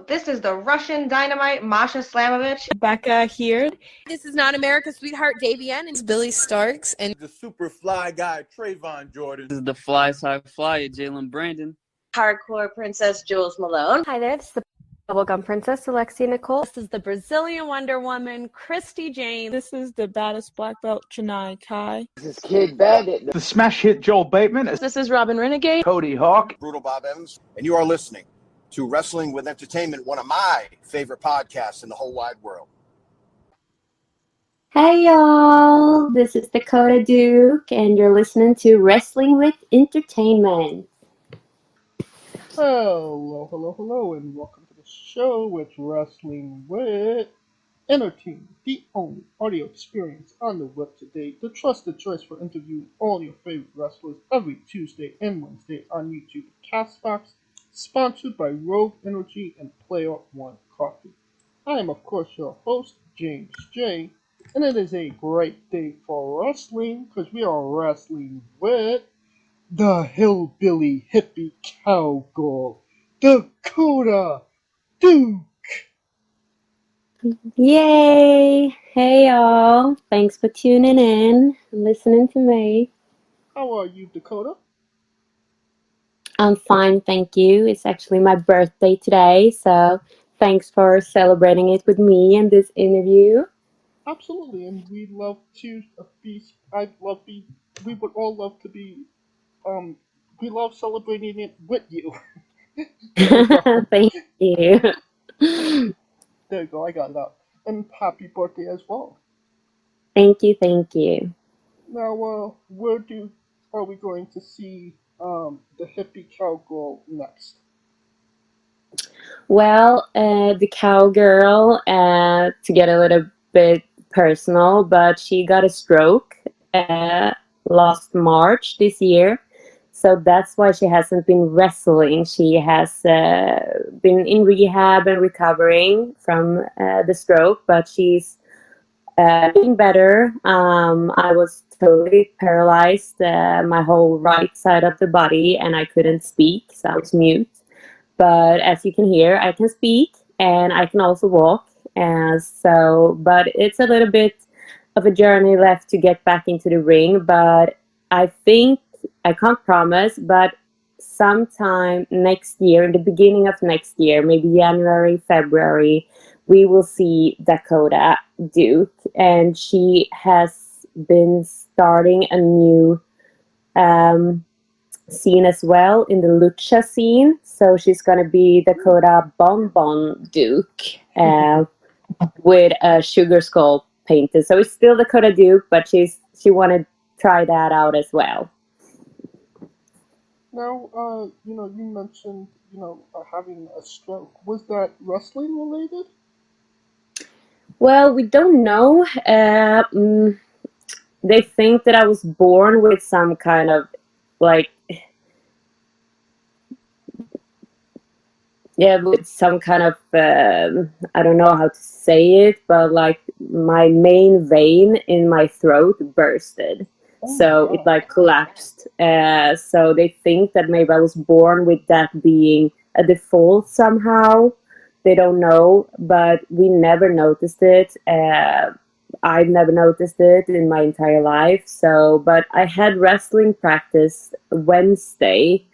This is the Russian Dynamite, Masha Slamovich. Becca here. This is not America's Sweetheart, Davian. And It's Billy Starks. And the super fly guy, Trayvon Jordan. This is the fly side flyer, Jalen Brandon. Hardcore Princess, Jules Malone. Hi there, this is the Bubblegum Princess, Alexia Nicole. This is the Brazilian Wonder Woman, Christy Jane. This is the baddest black belt, Chennai Kai. This is Kid Bandit. The smash hit Joel Bateman. This is Robin Renegade. Cody Hawk. Brutal Bob Evans. And you are listening to Wrestling with Entertainment, one of my favorite podcasts in the whole wide world. Hey y'all, this is Dakota Duke, and you're listening to Wrestling with Entertainment. Hello, and welcome to the show with Wrestling with Entertainment, the only audio experience on the web today, the trusted choice for interviewing all your favorite wrestlers every Tuesday and Wednesday on YouTube and Castbox, sponsored by Rogue Energy and Player One Coffee. I am, of course, your host, James J., and it is a great day for wrestling because we are wrestling with the Hillbilly Hippie Cowgirl, Dakota Duke. Yay! Hey y'all, thanks for tuning in and listening to me. How are you, Dakota? I'm fine, thank you. It's actually my birthday today, so thanks for celebrating it with me in this interview. Absolutely, and we'd love to be. We would all love to be. We love celebrating it with you. Thank you. There you go, I got it out. And happy birthday as well. Thank you, thank you. Now, where are we going to see the Hippie Cowgirl next? Well, the cowgirl, to get a little bit personal, but she got a stroke last March this year. So that's why she hasn't been wrestling. She has been in rehab and recovering from the stroke, but she's getting better. I was totally paralyzed, my whole right side of the body, and I couldn't speak, so I was mute. But as you can hear, I can speak, and I can also walk. But it's a little bit of a journey left to get back into the ring, but I think, I can't promise, but sometime next year, in the beginning of next year, maybe January, February, we will see Dakota Duke, and she has been starting a new scene as well in the lucha scene, so she's going to be Dakota Bonbon Duke with a sugar skull painted. So it's still Dakota Duke, but she wanted to try that out as well. Now, you mentioned, having a stroke. Was that wrestling related? Well, we don't know. They think that I was born with some kind of, with some kind of, I don't know how to say it, but my main vein in my throat bursted. So it collapsed. So they think that maybe I was born with that being a default somehow. They don't know, but we never noticed it. I've never noticed it in my entire life. But I had wrestling practice Wednesday,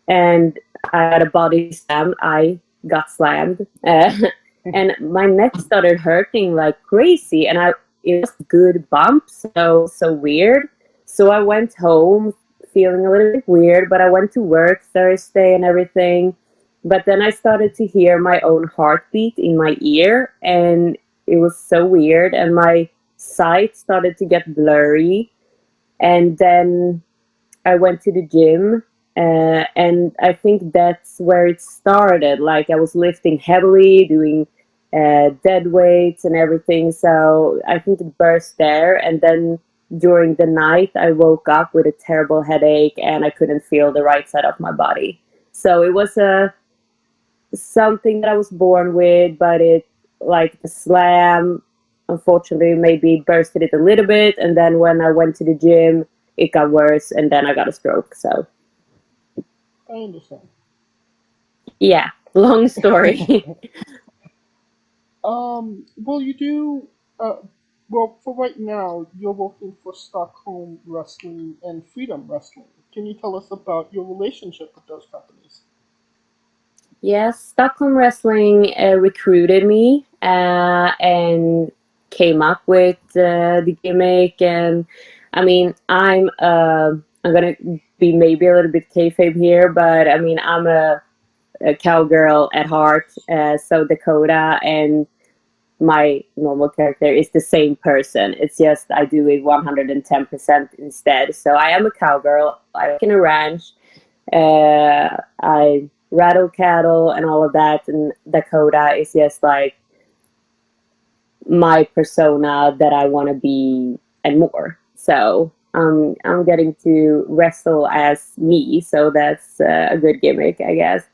and I had a body slam. I got slammed, and my neck started hurting like crazy, and it was a good bump, so weird. So I went home feeling a little bit weird, but I went to work Thursday and everything. But then I started to hear my own heartbeat in my ear, and it was so weird, and my sight started to get blurry. And then I went to the gym, and I think that's where it started. I was lifting heavily, doing dead weights and everything. So I think it burst there, and then during the night, I woke up with a terrible headache, and I couldn't feel the right side of my body. So it was something that I was born with, but the slam, unfortunately, maybe bursted it a little bit. And then when I went to the gym, it got worse, and then I got a stroke. So I understand. Yeah. long story. Well, you do. Well, for right now, you're working for Stockholm Wrestling and Freedom Wrestling. Can you tell us about your relationship with those companies? Yes, Stockholm Wrestling recruited me and came up with the gimmick. And I mean, I'm gonna be maybe a little bit kayfabe here, but I mean, I'm a cowgirl at heart. So Dakota and my normal character is the same person. It's just I do it 110% instead. So I am a cowgirl. I work in a ranch. I rattle cattle and all of that. And Dakota is just like my persona that I want to be and more. So I'm getting to wrestle as me. So that's a good gimmick, I guess.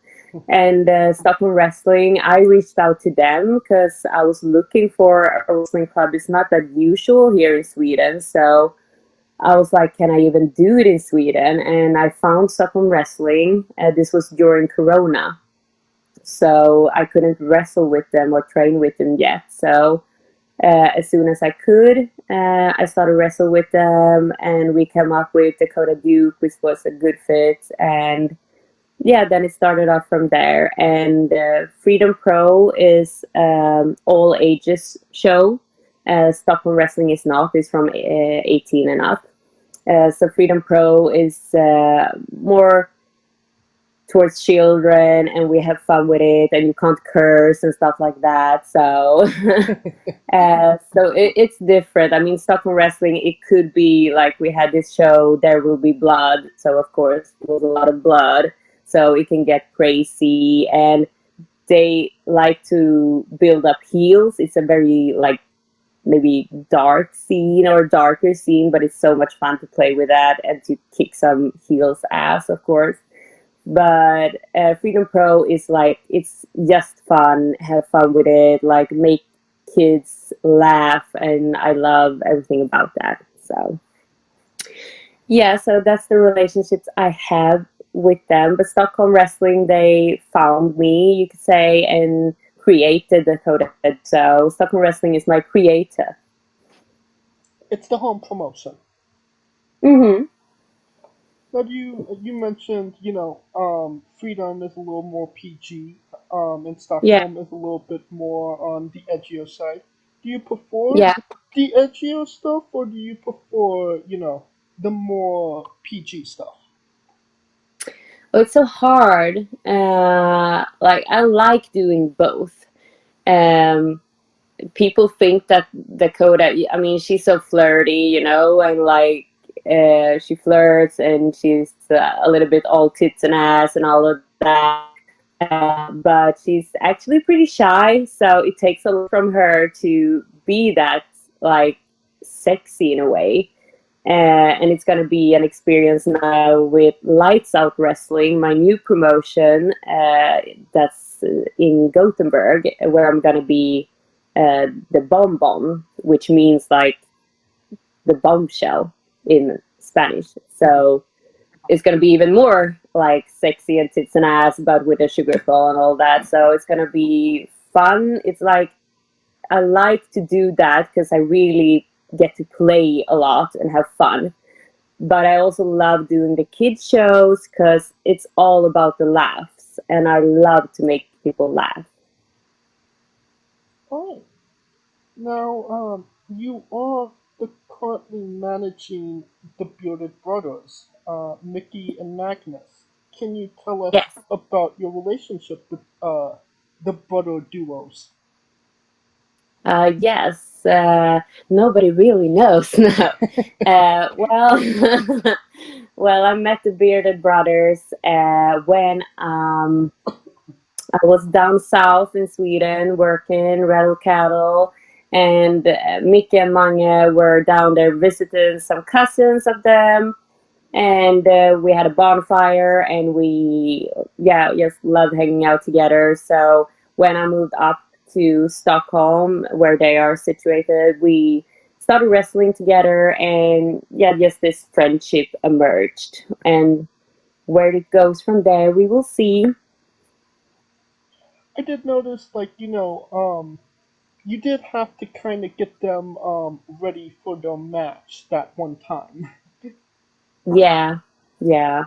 And Stockholm Wrestling, I reached out to them because I was looking for a wrestling club. It's not that usual here in Sweden. So I was like, can I even do it in Sweden? And I found Stockholm Wrestling. This was during Corona. So I couldn't wrestle with them or train with them yet. So as soon as I could, I started wrestle with them. And we came up with Dakota Duke, which was a good fit. And yeah, then it started off from there. And Freedom Pro is all ages show. Stockholm Wrestling is not. It's from 18 and up. So Freedom Pro is more towards children, and we have fun with it, and you can't curse and stuff like that. So, it's different. I mean, Stockholm Wrestling, it could be like we had this show, There Will Be Blood. So of course, there was a lot of blood. So it can get crazy, and they like to build up heels. It's a very like maybe dark scene or darker scene, but it's so much fun to play with that and to kick some heels ass, of course. But Freedom Pro is like it's just fun, have fun with it, like make kids laugh, and I love everything about that. So yeah, so that's the relationships I have with them. But Stockholm Wrestling, they found me, you could say, and created Dakota. So Stockholm Wrestling is my creator. It's the home promotion. Mm-hmm. Now, you mentioned, Freedom is a little more PG, and Yeah. Stockholm is a little bit more on the edgier side. Do you prefer Yeah. the edgier stuff, or do you prefer, the more PG stuff? Oh, it's so hard. Like I like doing both. Um, People think that Dakota, I mean, she's so flirty, and like she flirts and she's a little bit all tits and ass and all of that. But she's actually pretty shy, so it takes a lot from her to be that like sexy in a way. And it's going to be an experience now with Lights Out Wrestling, my new promotion that's in Gothenburg, where I'm going to be the bonbon, which means like the bombshell in Spanish. So it's going to be even more like sexy and tits and ass, but with a sugar fall and all that. So it's going to be fun. It's like I like to do that because I really get to play a lot and have fun. But I also love doing the kids shows because it's all about the laughs, and I love to make people laugh. Oh, now, you are currently managing the Bearded Brothers, Mickey and Magnus. Can you tell us Yes. about your relationship with the brother duos? Yes. Nobody really knows now. Well, well, I met the Bearded Brothers when I was down south in Sweden working rattle cattle, and Mickey and Mange were down there visiting some cousins of them, and we had a bonfire, and we just loved hanging out together. So when I moved up to Stockholm, where they are situated, we started wrestling together, and just this friendship emerged. And where it goes from there, we will see. I did notice, like, you did have to kind of get them ready for their match that one time. Yeah, yeah.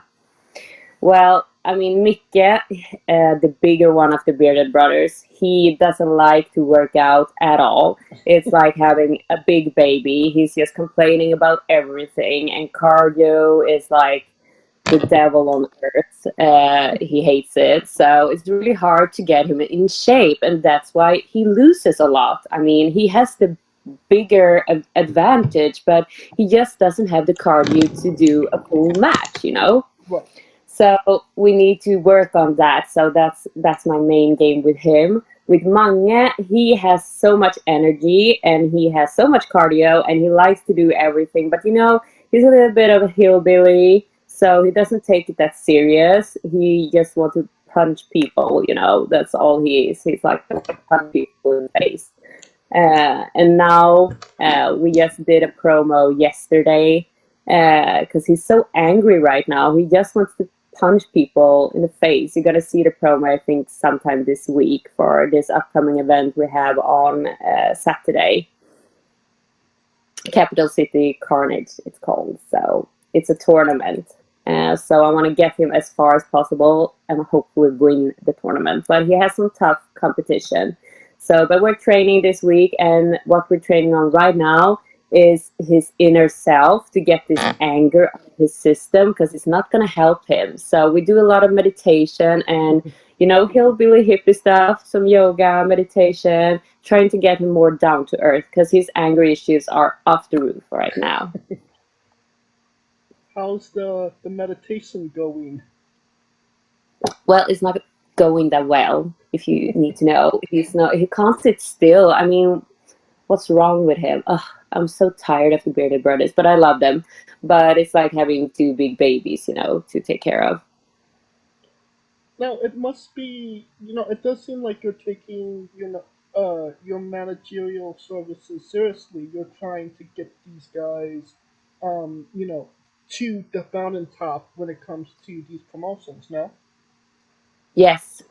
Well, I mean, Micke, the bigger one of the bearded brothers, he doesn't like to work out at all. It's like having a big baby. He's just complaining about everything, and cardio is like the devil on earth. He hates it. So it's really hard to get him in shape, and that's why he loses a lot. I mean, he has the bigger advantage, but he just doesn't have the cardio to do a full match, you know? Right. So we need to work on that. So that's my main game with him. With Mange, he has so much energy and he has so much cardio and he likes to do everything. But he's a little bit of a hillbilly, so he doesn't take it that serious. He just wants to punch people. That's all he is. He's like punch people in the face. And now we just did a promo yesterday because he's so angry right now. He just wants to punch people in the face. You're gonna see the promo, I think, sometime this week for this upcoming event we have on Saturday. Capital City Carnage, it's called. So it's a tournament. So I want to get him as far as possible and hopefully win the tournament. But he has some tough competition. But we're training this week, and what we're training on right now is his inner self, to get this anger out of his system, because it's not going to help him. So we do a lot of meditation and, hillbilly hippie stuff, some yoga, meditation, trying to get him more down to earth, because his anger issues are off the roof right now. How's the meditation going? Well, it's not going that well, if you need to know. He can't sit still. I mean, what's wrong with him? Ugh, I'm so tired of the bearded brothers, but I love them. But it's like having two big babies, to take care of. Now, it must be, it does seem like you're taking, your managerial services seriously. You're trying to get these guys, to the mountaintop when it comes to these promotions, no? Yes.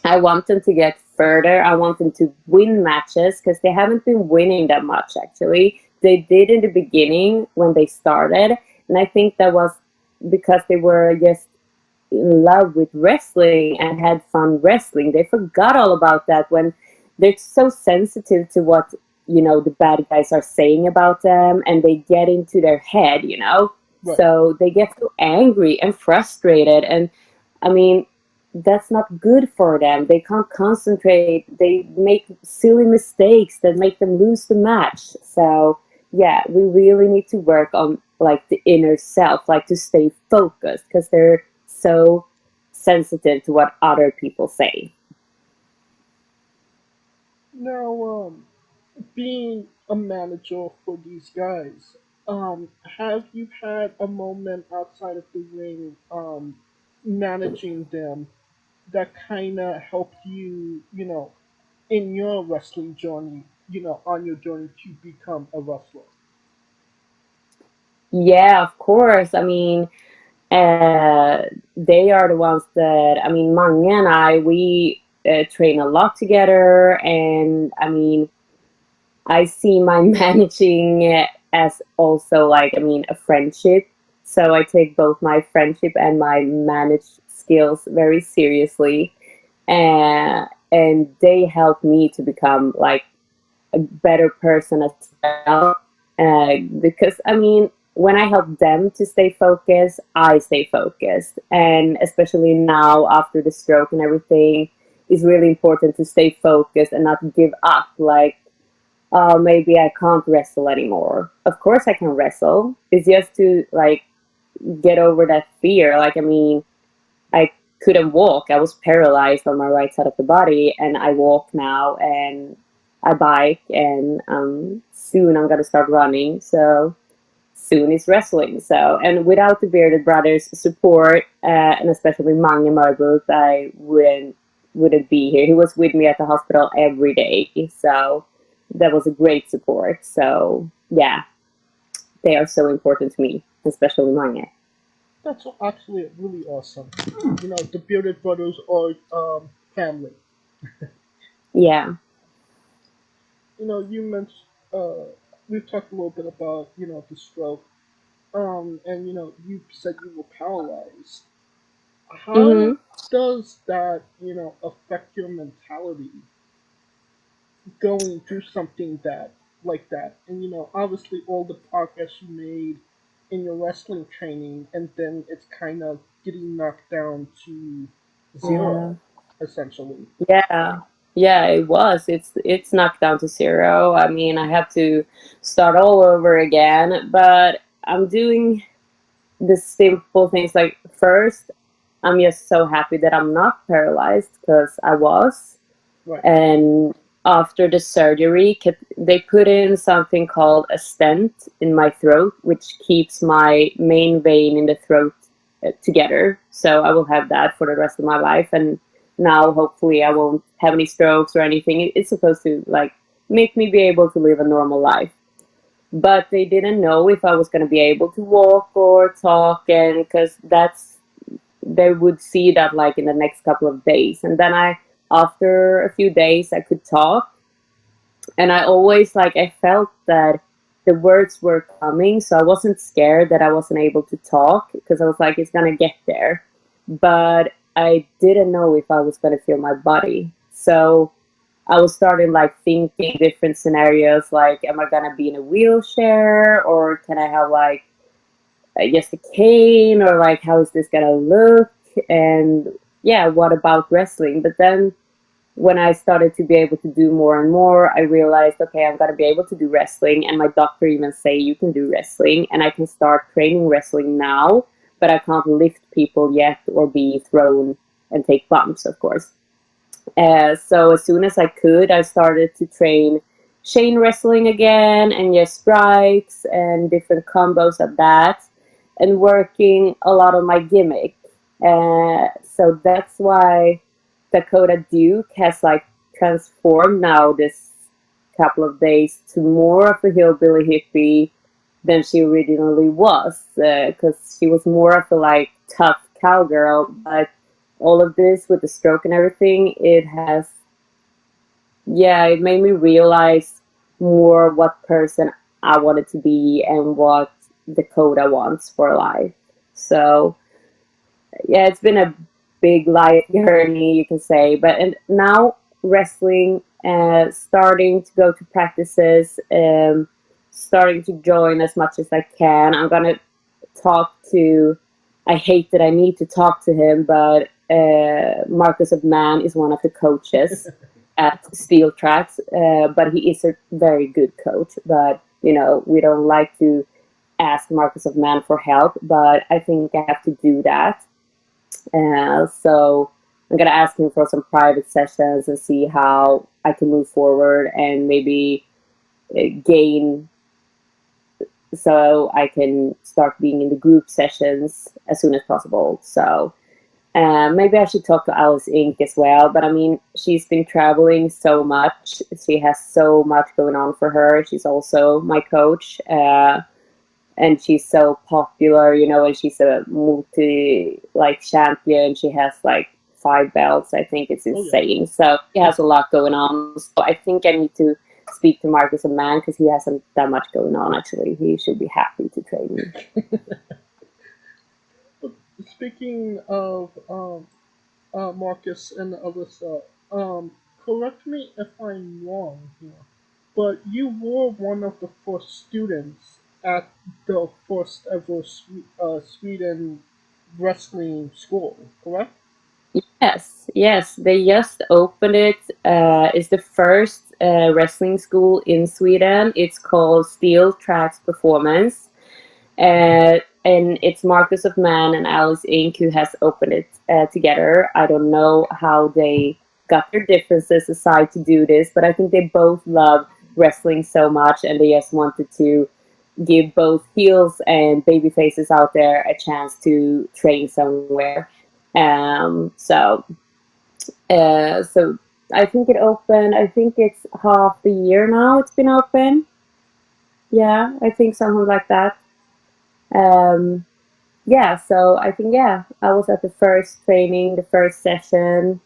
I want them to get further. I want them to win matches, because they haven't been winning that much, actually. They did in the beginning when they started, and I think that was because they were just in love with wrestling and had fun wrestling. They forgot all about that when they're so sensitive to what, the bad guys are saying about them, and they get into their head, Right. So they get so angry and frustrated, and I mean, that's not good for them. They can't concentrate. They make silly mistakes that make them lose the match. So yeah, we really need to work on like the inner self, like to stay focused, because they're so sensitive to what other people say. Now, being a manager for these guys, have you had a moment outside of the ring, managing them that kind of helped you, in your wrestling journey, on your journey to become a wrestler? Yeah, of course. I mean, they are the ones that, I mean, Mange and I, we train a lot together, and I mean, I see my managing as also like, I mean, a friendship. So I take both my friendship and my manage skills very seriously. And they help me to become like a better person as well. Because, I mean, when I help them to stay focused, I stay focused. And especially now after the stroke and everything, it's really important to stay focused and not give up. Like, maybe I can't wrestle anymore. Of course I can wrestle. It's just to like get over that fear. Like, I mean, I couldn't walk. I was paralyzed on my right side of the body, and I walk now, and I bike, and soon I'm gonna start running. So soon is wrestling. So, and without the bearded brothers' support, and especially Mange Marbut, I wouldn't be here. He was with me at the hospital every day. So that was a great support. So yeah, they are so important to me, especially Mange. That's actually really awesome. You know, the bearded brothers are family. Yeah. You know, you mentioned we've talked a little bit about the stroke. And you said you were paralyzed. Hmm. How does that affect your mentality going through something that like that? And obviously all the progress you made in your wrestling training, and then it's kind of getting knocked down to Yeah. zero, essentially. Yeah. Yeah, it was. It's knocked down to zero. I mean, I have to start all over again, but I'm doing the simple things. Like, first, I'm just so happy that I'm not paralyzed because I was. Right. And after the surgery, they put in something called a stent in my throat, which keeps my main vein in the throat together. So I will have that for the rest of my life. And now, hopefully, I won't have any strokes or anything. It's supposed to like make me be able to live a normal life. But they didn't know if I was going to be able to walk or talk, and because they would see that like in the next couple of days. And then after a few days, I could talk, and I always like I felt that the words were coming, so I wasn't scared that I wasn't able to talk because I was like, it's gonna get there. But I didn't know if I was gonna feel my body, so I was starting like thinking different scenarios, like, am I gonna be in a wheelchair, or can I have like just a cane, or like how is this gonna look? And yeah, what about wrestling? But then when I started to be able to do more and more, I realized, okay, I'm gonna be able to do wrestling, and my doctor even say you can do wrestling, and I can start training wrestling now, but I can't lift people yet or be thrown and take bumps, of course. So as soon as I could, I started to train chain wrestling again, and just strikes and different combos of that, and working a lot on my gimmick. So that's why Dakota Duke has like transformed now this couple of days to more of a hillbilly hippie than she originally was, because she was more of a like tough cowgirl. But all of this with the stroke and everything, it made me realize more what person I wanted to be and what Dakota wants for life. So yeah, it's been a big life journey, you can say. But and now wrestling, starting to go to practices, starting to join as much as I can. I'm gonna talk to. I hate that I need to talk to him, but Marcus of Man is one of the coaches at Steel Tracks, but he is a very good coach. But we don't like to ask Marcus of Man for help, but I think I have to do that. So I'm gonna ask him for some private sessions and see how I can move forward and maybe gain, so I can start being in the group sessions as soon as possible. So maybe I should talk to Alice Inc. as well. But I mean, she's been traveling so much. She has so much going on for her. She's also my coach. And she's so popular, and she's a multi like champion. She has like 5 belts. I think it's insane. So she has a lot going on. So I think I need to speak to Marcus a Man, because he hasn't that much going on. Actually, he should be happy to train me. Speaking of Marcus and Alyssa, correct me if I'm wrong here, but you were one of the first students at the first ever Sweden wrestling school, correct? Yes, they just opened it. It's the first wrestling school in Sweden. It's called Steel Tracks Performance. And it's Marcus of Man and Alice Inc. who has opened it together. I don't know how they got their differences aside to do this, but I think they both love wrestling so much, and they just wanted to give both heels and baby faces out there a chance to train somewhere. So I think it opened. I think it's half the year now. It's been open. Yeah, I think something like that. Um, yeah, so I think, yeah, I was at the first training, the first session.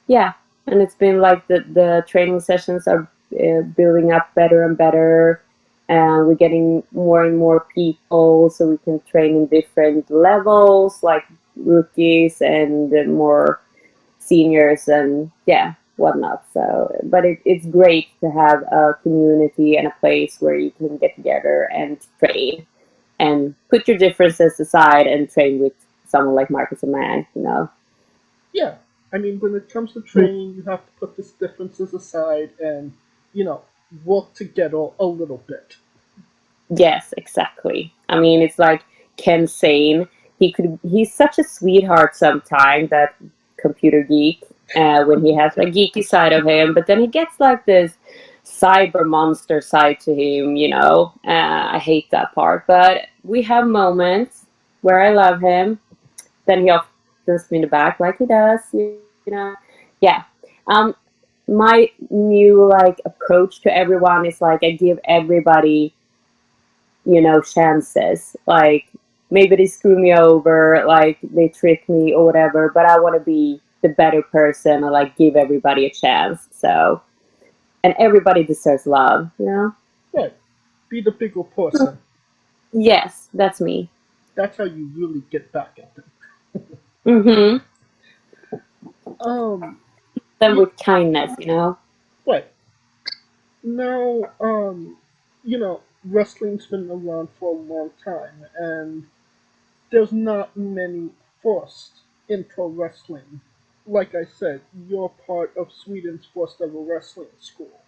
Yeah, and it's been like the training sessions are building up better and better, and we're getting more and more people, so we can train in different levels, like rookies and more seniors, and yeah, whatnot. So, but it's great to have a community and a place where you can get together and train and put your differences aside and train with someone like Marcus and Man, you know. Yeah, I mean, when it comes to training, you have to put these differences aside and, you know, work together a little bit. Yes, exactly. I mean, it's like Ken saying he's such a sweetheart sometimes, that computer geek, when he has a geeky side of him, but then he gets like this cyber monster side to him, you know. I hate that part, but we have moments where I love him. Then he often stabs me in the back like he does, you know. Yeah. Um, my new like approach to everyone is like I give everybody, you know, chances. Like maybe they screw me over, like they trick me or whatever, but I want to be the better person and like give everybody a chance. So, and everybody deserves love, you know? Right. Be the bigger person. Yes, that's me. That's how you really get back at them. Mm-hmm. Um, Then y- with kindness, you know? right. Now, wrestling's been around for a long time, and there's not many firsts in pro wrestling. Like I said, you're part of Sweden's first ever wrestling school.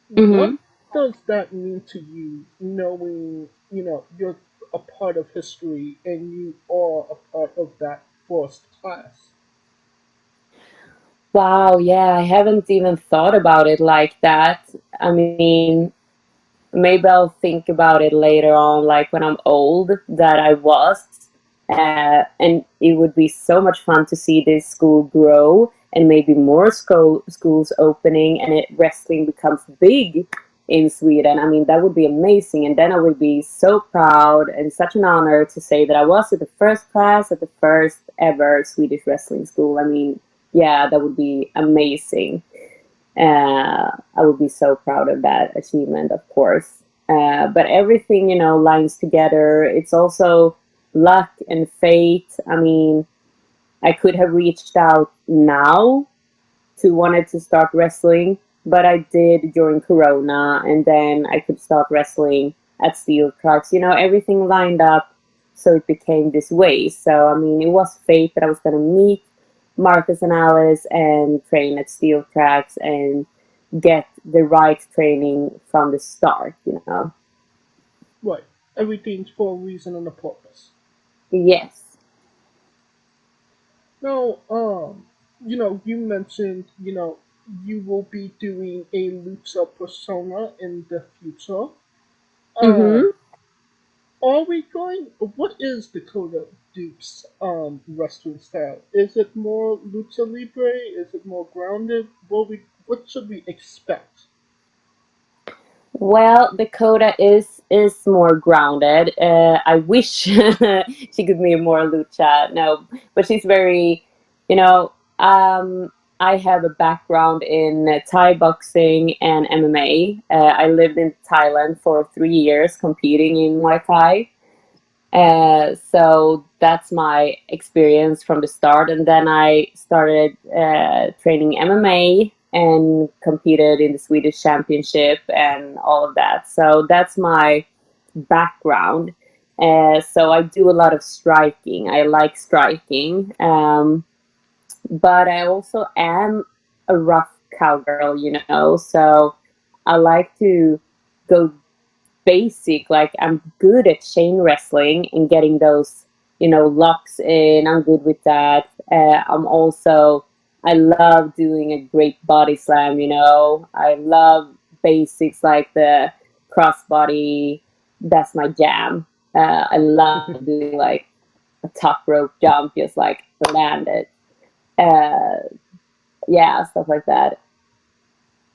What Mm-hmm. does that mean to you, knowing, you're a part of history and you are a part of that first class? Wow, yeah, I haven't even thought about it like that. I mean, maybe I'll think about it later on, like when I'm old, that I was. And it would be so much fun to see this school grow and maybe more schools opening and wrestling becomes big in Sweden. I mean, that would be amazing. And then I would be so proud and such an honor to say that I was at the first class at the first ever Swedish wrestling school. I mean, yeah, that would be amazing. I would be so proud of that achievement, of course. But everything, you know, lines together. It's also luck and fate. I mean, I could have reached out now to wanted to start wrestling, but I did during Corona, and then I could start wrestling at Steel Trucks. You know, everything lined up, so it became this way. So I mean, it was fate that I was going to meet Marcus and Alice and train at Steel Tracks and get the right training from the start, you know. Right. Everything's for a reason and a purpose. Yes. Now, you mentioned, you will be doing a lucha persona in the future. Um, Mm-hmm. are we going? What is Dakota Duke's wrestling style? Is it more lucha libre? Is it more grounded? What should we expect? Well, Dakota is more grounded. I wish she could be more lucha. No, but she's very, you know. I have a background in Thai boxing and MMA. I lived in Thailand for 3 years competing in Muay Thai. So that's my experience from the start. And then I started training MMA and competed in the Swedish Championship and all of that. So that's my background. So I do a lot of striking. I like striking. But I also am a rough cowgirl, you know. So I like to go basic. Like I'm good at chain wrestling and getting those, you know, locks in. I'm good with that. I love doing a great body slam. You know, I love basics like the crossbody. That's my jam. I love doing like a top rope jump, just like land it. Uh, yeah, stuff like that.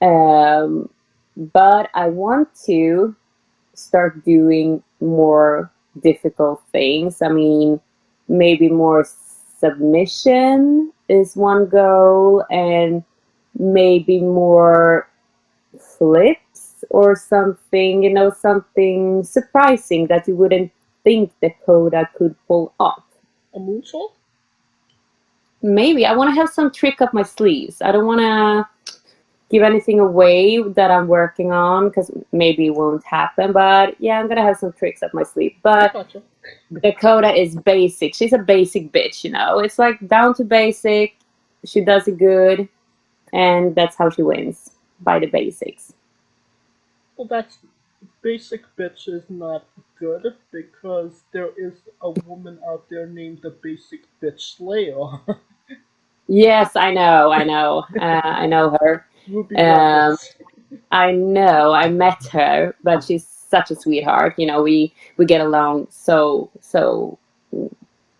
Um, but I want to start doing more difficult things. I mean, maybe more submission is one goal, and maybe more flips or something, you know, something surprising that you wouldn't think Dakota could pull off. A moonsault? Maybe. I want to have some trick up my sleeves. I don't want to give anything away that I'm working on because maybe it won't happen. But yeah, I'm going to have some tricks up my sleeve. But Gotcha. Dakota is basic. She's a basic bitch, you know. It's like down to basic. She does it good. And that's how she wins, by the basics. Well, that's basic bitch is not good because there is a woman out there named the Basic Bitch Slayer. Yes, I know. I know her. Ruby Um, Rockets. I know. I met her, but she's such a sweetheart. You know, we get along so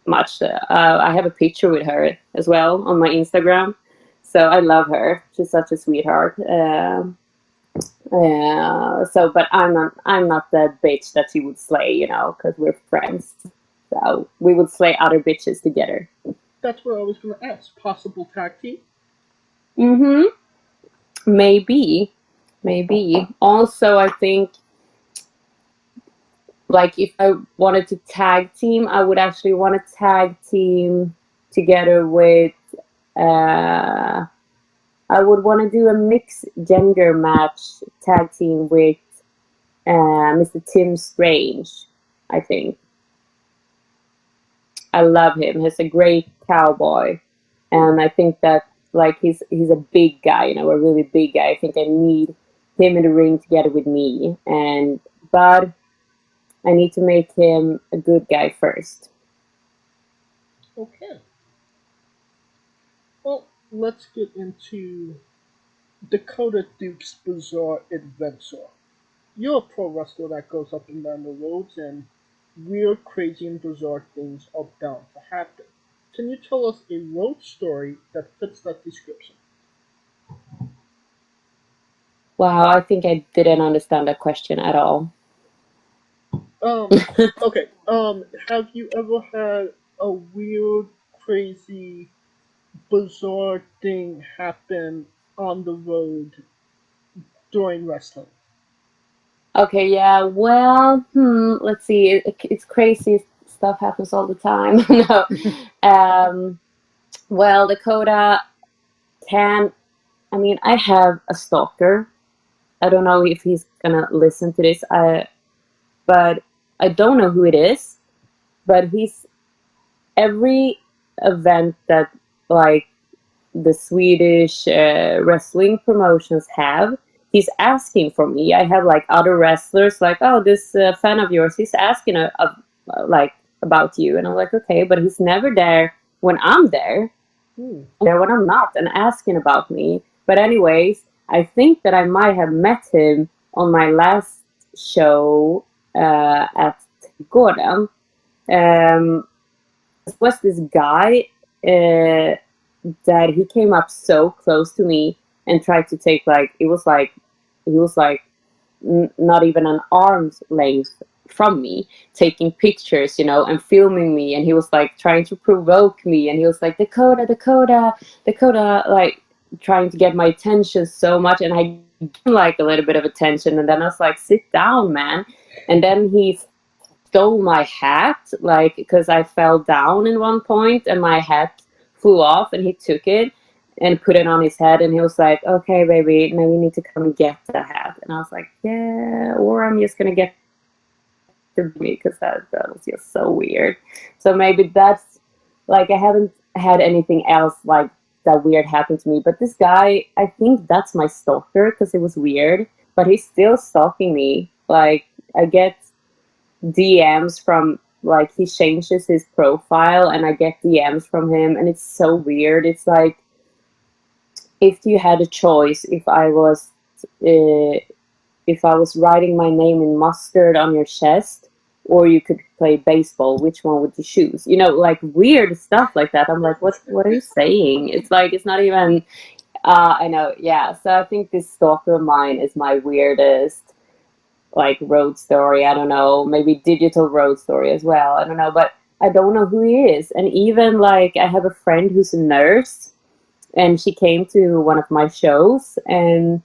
much. I have a picture with her as well on my Instagram, so I love her. She's such a sweetheart. But I'm not the bitch that she would slay, you know, because we're friends. So we would slay other bitches together. That's what I was going to ask. Possible tag team? Maybe. Also, I think, like, if I wanted to tag team, I would actually want to tag team together with, I would want to do a mixed gender match tag team with Mr. Tim Strange, I think. I love him. He's a great cowboy. And I think that, like, he's a big guy, you know, a really big guy. I think I need him in the ring together with me. But I need to make him a good guy first. Okay. Well, let's get into Dakota Duke's bizarre adventure. You're a pro wrestler that goes up and down the roads, and weird, crazy, and bizarre things are bound to happen. Can you tell us a road story that fits that description? Wow, I think I didn't understand that question at all. Okay. Have you ever had a weird, crazy, bizarre thing happen on the road during wrestling? Okay, yeah, well, let's see. It's crazy stuff happens all the time. No. Well, Dakota I have a stalker. I don't know if he's gonna listen to this. But I don't know who it is. But he's every event that, like, the Swedish wrestling promotions have, he's asking for me. I have, like, other wrestlers, like, oh, this fan of yours, he's asking like, about you, and I'm like, okay, but he's never there when I'm there. There when I'm not, and asking about me. But anyways, I think that I might have met him on my last show at Gordon. Was this guy that he came up so close to me and tried to take, like, he was like not even an arm's length from me, taking pictures, you know, and filming me, and he was like trying to provoke me, and he was like, Dakota, like trying to get my attention so much, and I like a little bit of attention, and then I was like, sit down, man. And then he stole my hat, like, because I fell down in one point and my hat flew off, and he took it and put it on his head, and he was like, okay, baby, now you need to come and get the hat. And I was like, yeah, or I'm just gonna get to me, because that was just so weird. So maybe that's, like, I haven't had anything else like that weird happen to me, but this guy, I think that's my stalker, because it was weird, but he's still stalking me. Like, I get DMs from, like, he changes his profile, and I get DMs from him, and it's so weird. It's like, if you had a choice, if I was writing my name in mustard on your chest, or you could play baseball, which one would you choose? You know, like, weird stuff like that. I'm like, what are you saying? It's like, it's not even, I know, yeah. So I think this stalker of mine is my weirdest like road story. I don't know, maybe digital road story as well. I don't know, but I don't know who he is. And even like I have a friend who's a nurse, and she came to one of my shows, and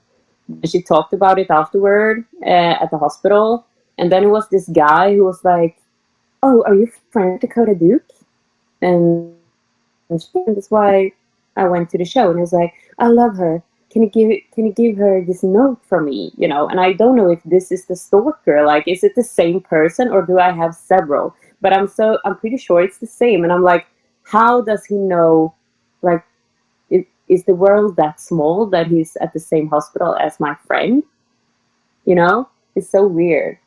she talked about it afterward at the hospital. And then it was this guy who was like, "Oh, are you friend of Dakota Duke?" And that's why I went to the show. And he was like, "I love her. Can you give her this note for me?" You know. And I don't know if this is the stalker. Like, is it the same person or do I have several? But I'm pretty sure it's the same. And I'm like, how does he know? Like, is the world that small that he's at the same hospital as my friend? You know, it's so weird.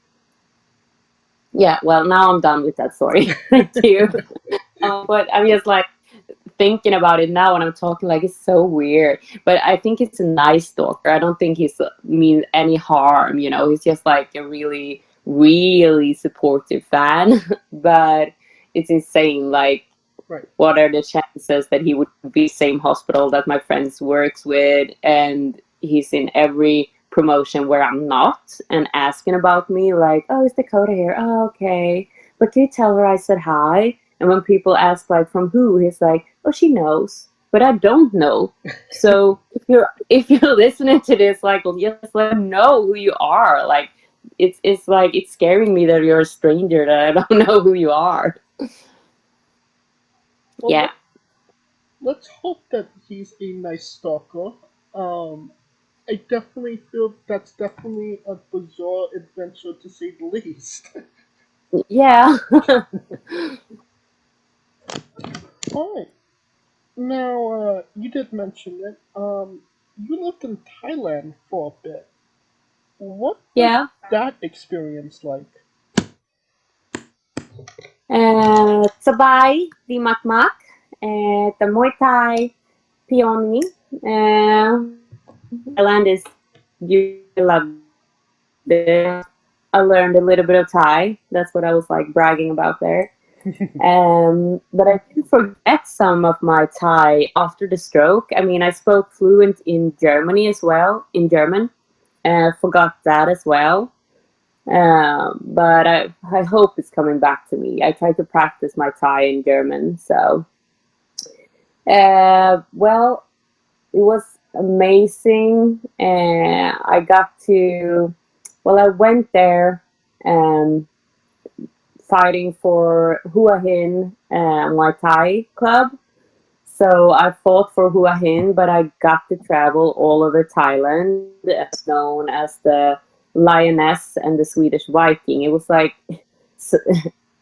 Yeah, well, now I'm done with that story. Thank you. But I'm just like thinking about it now when I'm talking, like it's so weird. But I think it's a nice stalker. I don't think he's mean any harm, you know. He's just like a really, really supportive fan. But it's insane, like, Right. what are the chances that he would be same hospital that my friends works with, and he's in every promotion where I'm not, and asking about me, like, "Oh, is Dakota here? Oh, okay. But can you tell her I said hi?" And when people ask, like, from who, he's like, "Oh, she knows, but I don't know." So if you're listening to this, like, well, just let them know who you are. Like, it's like it's scaring me that you're a stranger that I don't know who you are. Well, Yeah. let's hope that he's a nice stalker. I definitely feel that's definitely a bizarre adventure to say the least. Yeah. Alright. Now, you did mention it. You lived in Thailand for a bit. What was Yeah. that experience like? สบายดีมากๆแต่มวยไทยพี่ออนนี้ Thailand is you love it. I learned a little bit of Thai. That's what I was like bragging about there. But I did forget some of my Thai after the stroke. I mean, I spoke fluent in Germany as well, in German. Forgot that as well. But I hope it's coming back to me. I try to practice my Thai in German. So, well, it was amazing. I got to, well, I went there fighting for Hua Hin Muay Thai club. So I fought for Hua Hin, but I got to travel all over Thailand, known as the Lioness and the Swedish Viking. It was like,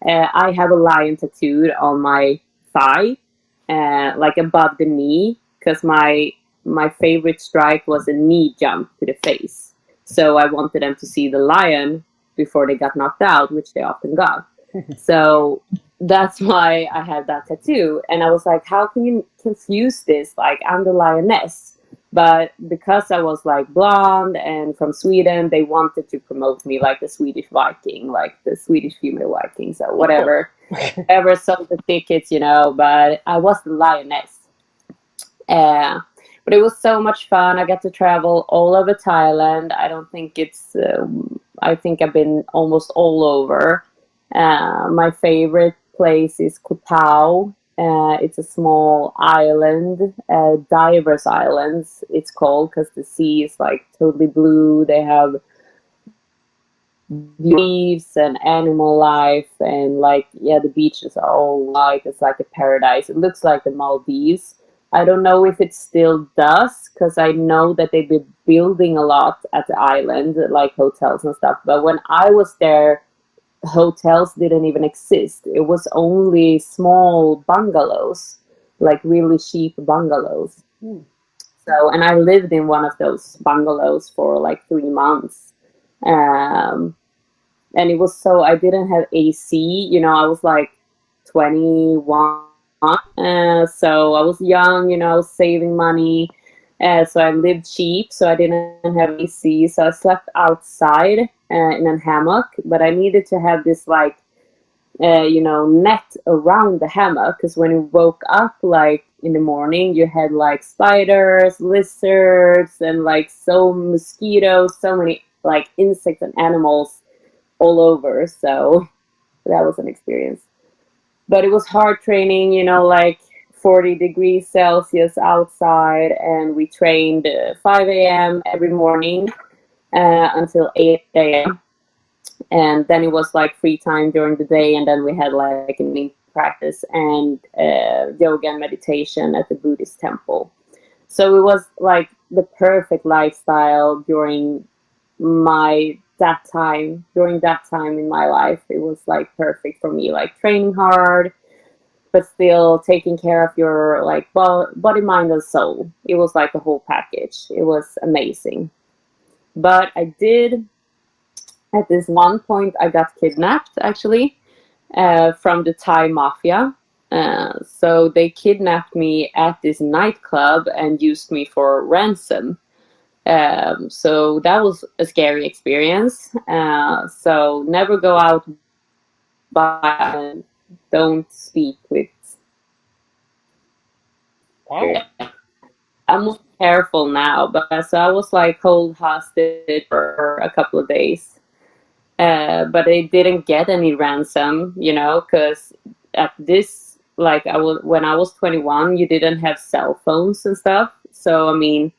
I have a lion tattooed on my thigh, like above the knee, because my favorite strike was a knee jump to the face. So I wanted them to see the lion before they got knocked out, which they often got. So that's why I had that tattoo. And I was like, how can you confuse this? Like, I'm the lioness. But because I was like blonde and from Sweden, they wanted to promote me like the Swedish Viking, like the Swedish female Viking. So whatever, ever sold the tickets, you know, but I was the lioness. But it was so much fun. I got to travel all over Thailand. I don't think it's, I think I've been almost all over. My favorite place is Koh Tao. It's a small island, diverse islands it's called, because the sea is like totally blue. They have leaves and animal life, and like, yeah, the beaches are all white. It's like a paradise. It looks like the Maldives. I don't know if it still does, because I know that they've been building a lot at the island, like hotels and stuff. But when I was there, hotels didn't even exist. It was only small bungalows, like really cheap bungalows. So, and I lived in one of those bungalows for like 3 months. And it was so, I didn't have AC, you know, I was like 21. So I was young, you know, I was saving money. So I lived cheap, so I didn't have AC. So I slept outside in a hammock, but I needed to have this like, you know, net around the hammock, because when you woke up like in the morning, you had like spiders, lizards, and like so mosquitoes, so many like insects and animals all over. So that was an experience. But it was hard training, you know, like 40 degrees Celsius outside, and we trained 5 a.m. every morning until 8 a.m. And then it was like free time during the day, and then we had like an evening practice and yoga and meditation at the Buddhist temple. So it was like the perfect lifestyle during that time in my life. It was like perfect for me, like training hard but still taking care of your like body, mind, and soul. It was like a whole package. It was amazing. But I did, at this one point, I got kidnapped actually from the Thai mafia. So they kidnapped me at this nightclub and used me for ransom. So that was a scary experience. So never go out by, don't speak with. Wow. I'm more careful now, but so I was like hold hostage for a couple of days. But I didn't get any ransom, you know, because at this, like when I was 21, you didn't have cell phones and stuff. So I mean,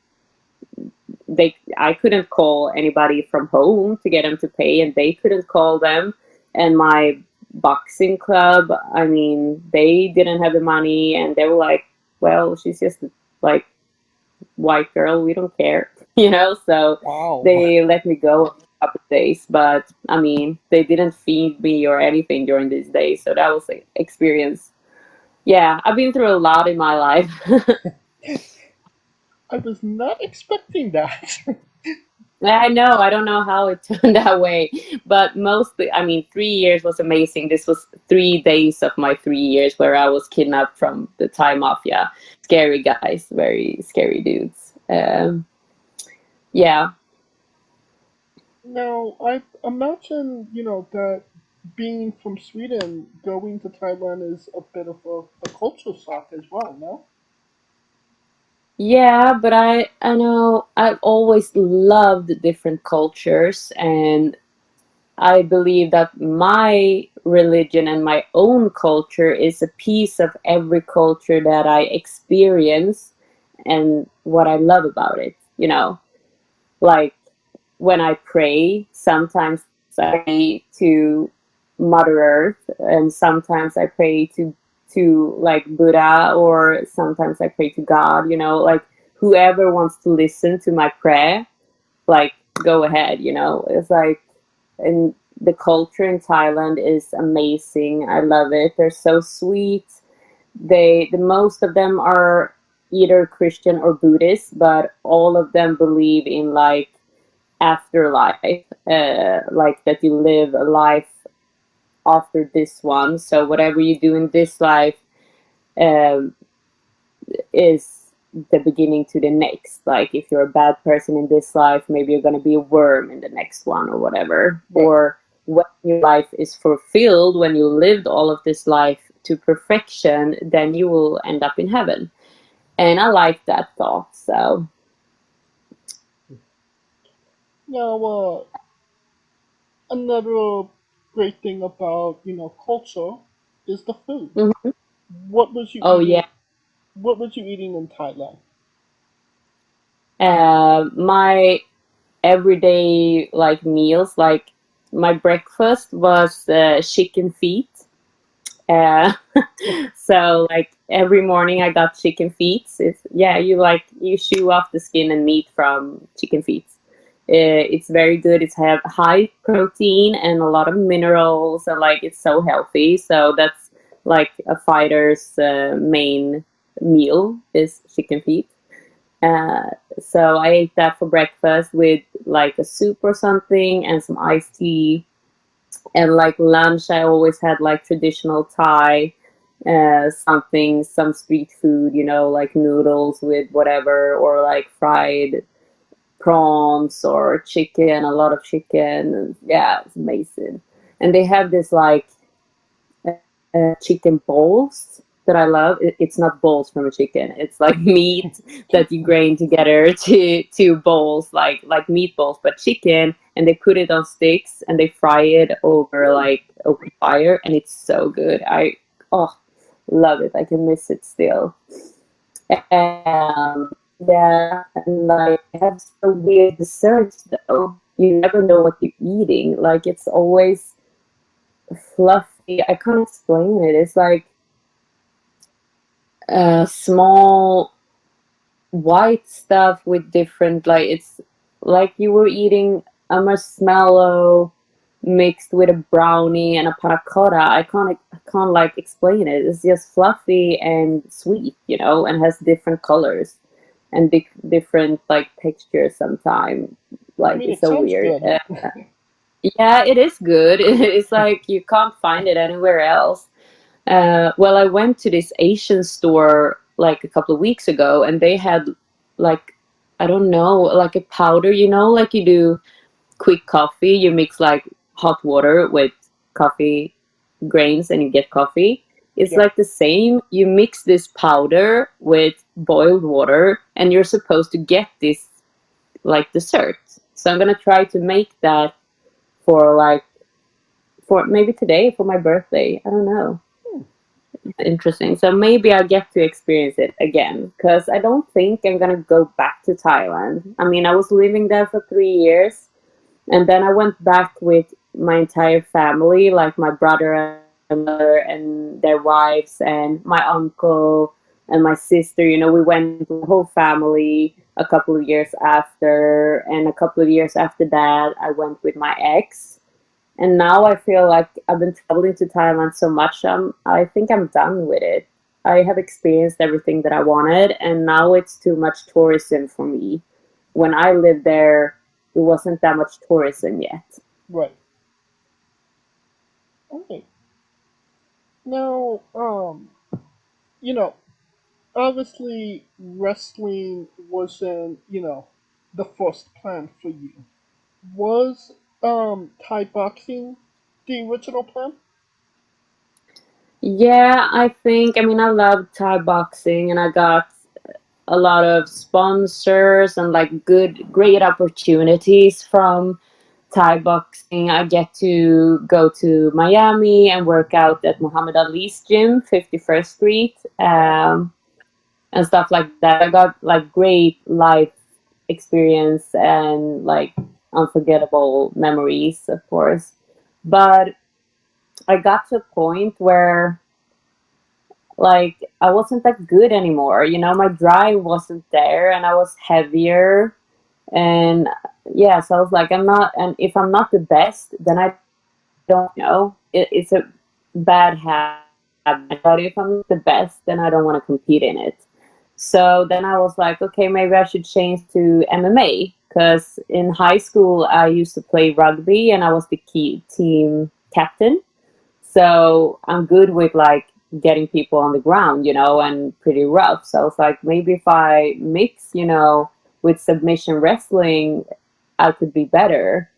I couldn't call anybody from home to get them to pay, and they couldn't call them. And my boxing club, I mean, they didn't have the money, and they were like, well, she's just like white girl, we don't care, you know. So Wow. they let me go a couple of days, but I mean, they didn't feed me or anything during these days. So that was an experience. Yeah, I've been through a lot in my life. I was not expecting that. I know. I don't know how it turned that way, but mostly, I mean, 3 years was amazing. This was 3 days of my 3 years where I was kidnapped from the Thai mafia. Scary guys, very scary dudes. Yeah. Now, I imagine, you know, that being from Sweden, going to Thailand is a bit of a culture shock as well, no? Yeah, but I know I've always loved different cultures, and I believe that my religion and my own culture is a piece of every culture that I experience and what I love about it, you know. Like when I pray, sometimes I pray to Mother Earth, and sometimes I pray to like Buddha, or sometimes I pray to God, you know, like whoever wants to listen to my prayer, like go ahead, you know. It's like, and the culture in Thailand is amazing. I love it. They're so sweet. The most of them are either Christian or Buddhist, but all of them believe in like afterlife, like that you live a life after this one. So whatever you do in this life um, is the beginning to the next. Like if you're a bad person in this life, maybe you're going to be a worm in the next one or whatever. Right. Or when your life is fulfilled, when you lived all of this life to perfection, then you will end up in heaven. And I like that thought. So Now, another great thing about, you know, culture is the food. mhm. What was you Oh eating? yeah. What was you eating in Thailand? My everyday like meals, like my breakfast was chicken feet. Uh, so like every morning I got chicken feet. It's yeah, you chew off the skin and meat from chicken feet. It's very good. It's have high protein and a lot of minerals, and like it's so healthy. So that's like a fighter's main meal is chicken feet. Uh, so I ate that for breakfast with like a soup or something and some iced tea. And like lunch, I always had like traditional Thai, some street food, you know, like noodles with whatever, or like fried prawns or chicken, a lot of chicken. And yeah, it's amazing. And they have this like chicken balls that I love. It's not balls from a chicken. It's like meat that you grain together to balls, like meatballs, but chicken. and they put it on sticks and they fry it over like open fire, and it's so good. I love it. I can miss it still. Yeah, and like it has so weird desserts though. You never know what you're eating. Like it's always fluffy. I can't explain it. It's like small white stuff with different, like it's like you were eating a marshmallow mixed with a brownie and a panna cotta. I can't like explain it. It's just fluffy and sweet, and has different colors and different like textures sometimes. Like it's so weird. Yeah, it is good. It's like you can't find it anywhere else. Well, I went to this Asian store like a couple of weeks ago, and they had like, I don't know, like a powder, like you do quick coffee. You mix like hot water with coffee grains and you get coffee. It's like the same. You mix this powder with boiled water and you're supposed to get this like dessert. So I'm going to try to make that for maybe today for my birthday. I don't know. Interesting. So maybe I'll get to experience it again, because I don't think I'm going to go back to Thailand. I mean, I was living there for 3 years, and then I went back with my entire family, like my brother and mother and their wives and my uncle and my sister. We went with the whole family a couple of years after, and a couple of years after that, I went with my ex. And now I feel like I've been traveling to Thailand so much, I think I'm done with it. I have experienced everything that I wanted, and now it's too much tourism for me. When I lived there, it wasn't that much tourism yet. Right. Okay. Now, obviously wrestling wasn't, the first plan for you. Was Thai boxing the original plan? Yeah, I think, I love Thai boxing, and I got a lot of sponsors and like great opportunities from Thai boxing. I get to go to Miami and work out at Muhammad Ali's gym, 51st Street, and stuff like that. I got like great life experience and like unforgettable memories, of course. But I got to a point where like I wasn't that good anymore. My drive wasn't there, and I was heavier. And yeah, so I was like, and if I'm not the best, then I don't know. It's a bad habit. But if I'm not the best, then I don't want to compete in it. So then I was like, okay, maybe I should change to MMA, because in high school I used to play rugby and I was the key team captain. So I'm good with like getting people on the ground, and pretty rough. So I was like, maybe if I mix, with submission wrestling, I could be better.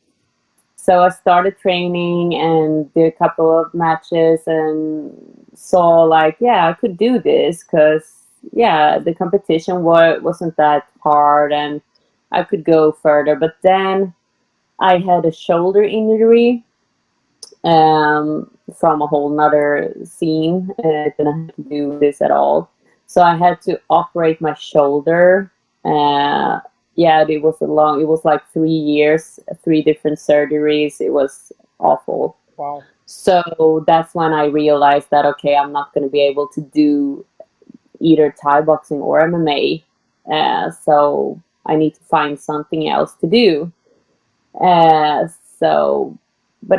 So I started training and did a couple of matches and saw like, yeah, I could do this, because yeah, the competition wasn't that hard and I could go further. But then I had a shoulder injury from a whole nother scene. It didn't have to do with this at all. So I had to operate my shoulder. Yeah, it was like 3 years, 3 different surgeries. It was awful. Wow. So that's when I realized that, okay, I'm not going to be able to do either Thai boxing or MMA. So I need to find something else to do. But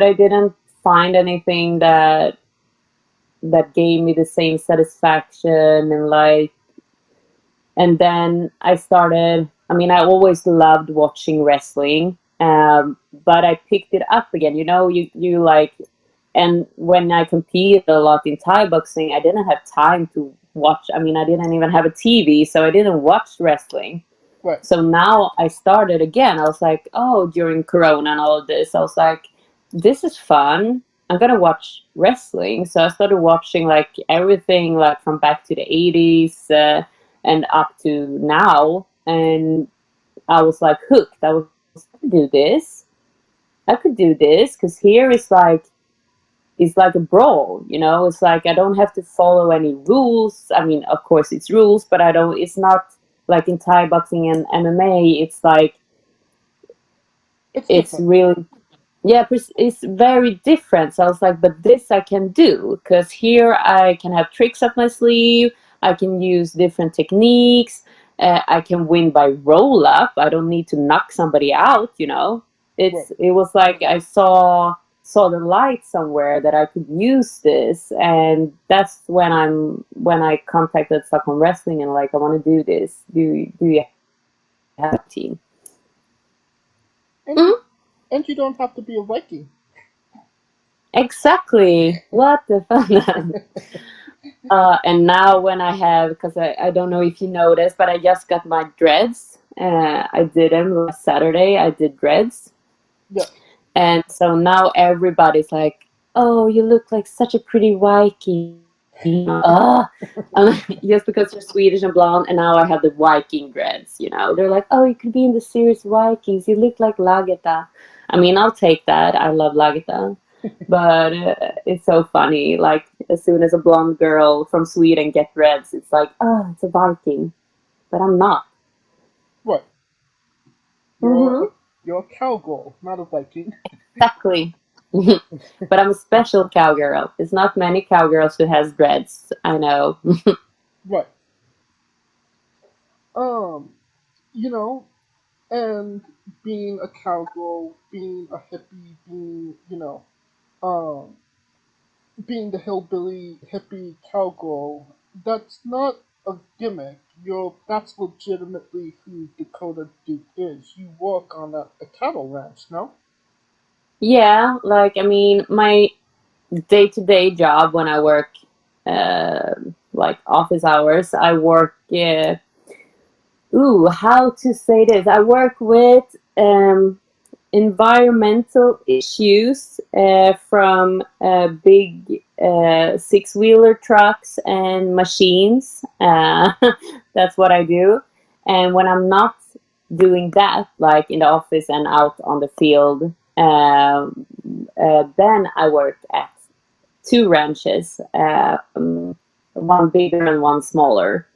I didn't find anything that gave me the same satisfaction and then I started, I always loved watching wrestling, but I picked it up again, you like, and when I competed a lot in Thai boxing, I didn't have time to watch, I didn't even have a TV, so I didn't watch wrestling. Right. So now I started again. I was like, during Corona and all of this, I was like, this is fun. I'm gonna watch wrestling. So I started watching like everything, like from back to the 80s and up to now, and I was like hooked. I was going to do this. I could do this, because here it's like a brawl, you know. It's like I don't have to follow any rules. I mean, of course it's rules, but I don't. It's not like in Thai boxing and MMA. It's like it's different. really, yeah, it's very different. So I was like, but this I can do, because here I can have tricks up my sleeve. I can use different techniques. I can win by roll up. I don't need to knock somebody out, you know. It was like I saw the light somewhere that I could use this, and that's when I contacted Stockholm Wrestling and like, I want to do this. Do you have a team? And you don't have to be a Viking. Exactly. What the fun. And now when I have, because I don't know if you noticed, but I just got my dreads. I did them last Saturday. I did dreads. Yeah. And so now everybody's like, oh, you look like such a pretty Viking. Just because you're Swedish and blonde, and now I have the Viking dreads, you know. They're like, oh, you could be in the series Vikings. You look like Lageta. I mean, I'll take that. I love Lageta. But it's so funny. Like, as soon as a blonde girl from Sweden gets dreads, it's like, oh, it's a Viking. But I'm not. Right. You're a cowgirl, not a Viking. Exactly. But I'm a special cowgirl. It's not many cowgirls who has dreads. I know. Right. You know, and being a cowgirl, being a hippie, being, you know, being the hillbilly hippie cowgirl, that's not a gimmick. That's legitimately who Dakota Duke is. You work on a cattle ranch, no? Yeah, like, I mean, my day-to-day job when I work, like, office hours, I work, how to say this? I work with environmental issues from big six-wheeler trucks and machines. That's what I do. And when I'm not doing that, like in the office and out on the field, then I work at two ranches, one bigger and one smaller.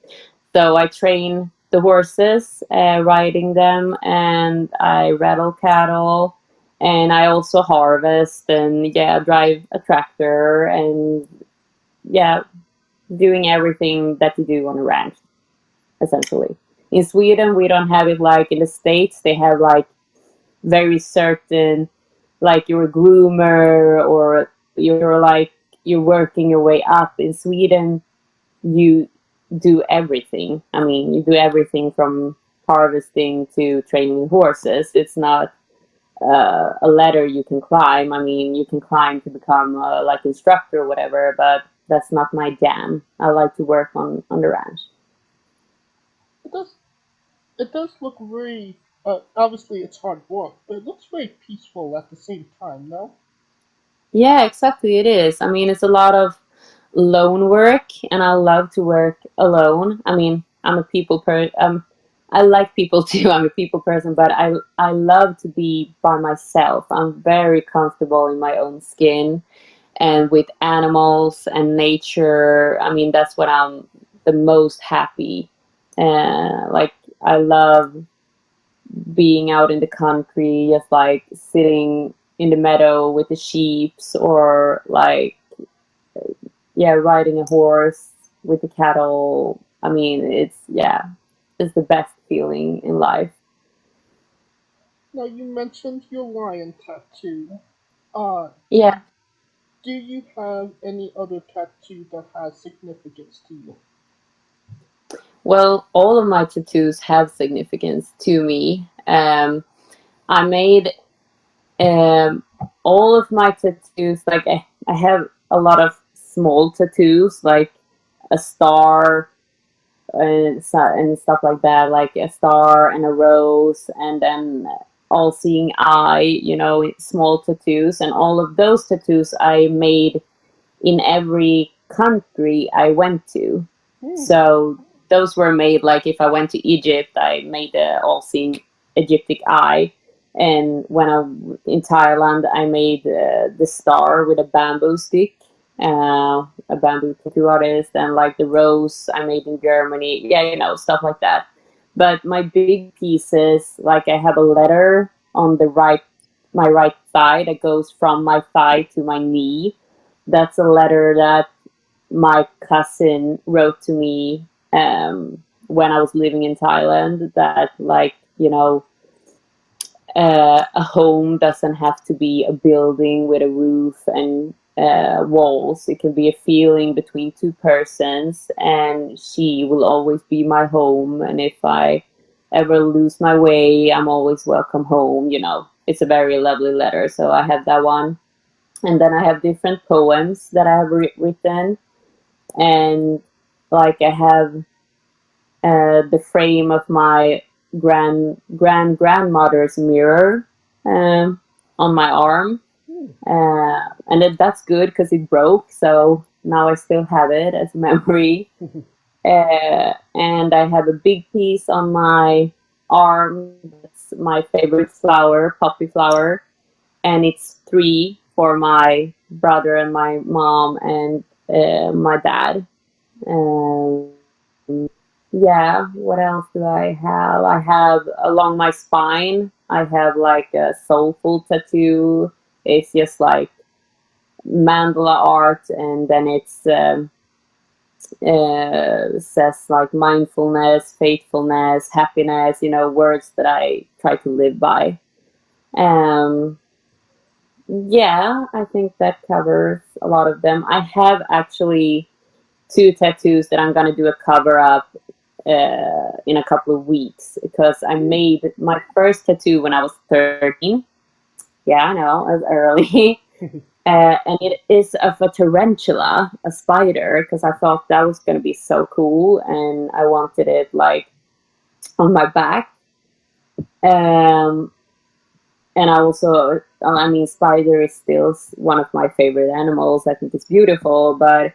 So I train the horses, riding them, and I rattle cattle, and I also harvest and drive a tractor, and doing everything that you do on a ranch, essentially. In Sweden, we don't have it like in the States. They have like very certain, like you're a groomer or you're working your way up. In Sweden, you do everything. I mean, you do everything from harvesting to training horses. It's not a ladder you can climb. I mean, you can climb to become like instructor or whatever, but that's not my jam. I like to work on the ranch. It does look very, obviously it's hard work, but it looks very peaceful at the same time, no? Yeah, exactly. It is. I mean, it's a lot of lone work, and I love to work alone. I mean, I'm a people person. I like people too. I'm a people person, but I love to be by myself. I'm very comfortable in my own skin and with animals and nature. I mean, that's what I'm the most happy. Like, I love being out in the country, just like sitting in the meadow with the sheeps, or like, riding a horse with the cattle. I mean, it's the best feeling in life. Now, you mentioned your lion tattoo. Yeah. Do you have any other tattoo that has significance to you? Well, all of my tattoos have significance to me. I made all of my tattoos, like I have a lot of small tattoos, like a star and stuff like that, like a star and a rose, and then all-seeing eye, you know, small tattoos. And all of those tattoos I made in every country I went to. So those were made, like if I went to Egypt, I made the all-seeing Egyptic eye. And when I'm in Thailand, I made the star with a bamboo stick, a bamboo tattoo artist, and like the rose I made in Germany. Yeah, stuff like that. But my big pieces, like I have a letter on my right thigh that goes from my thigh to my knee. That's a letter that my cousin wrote to me when I was living in Thailand. That like a home doesn't have to be a building with a roof and walls. It can be a feeling between two persons, and she will always be my home. And if I ever lose my way, I'm always welcome home. It's a very lovely letter. So I have that one. And then I have different poems that I have written. And like I have the frame of my grandmother's mirror on my arm. And that's good because it broke. So now I still have it as a memory. And I have a big piece on my arm. That's my favorite flower, poppy flower. And it's 3 for my brother and my mom and my dad. Yeah, what else do I have? I have along my spine, I have like a soulful tattoo. It's just like mandala art, and then it's says like mindfulness, faithfulness, happiness, words that I try to live by. Yeah, I think that covers a lot of them. I have actually 2 tattoos that I'm gonna do a cover up in a couple of weeks, because I made my first tattoo when I was 13. Yeah, I know, it was early. And it is of a tarantula, a spider, because I thought that was going to be so cool, and I wanted it like on my back. And also, spider is still one of my favorite animals. I think it's beautiful, but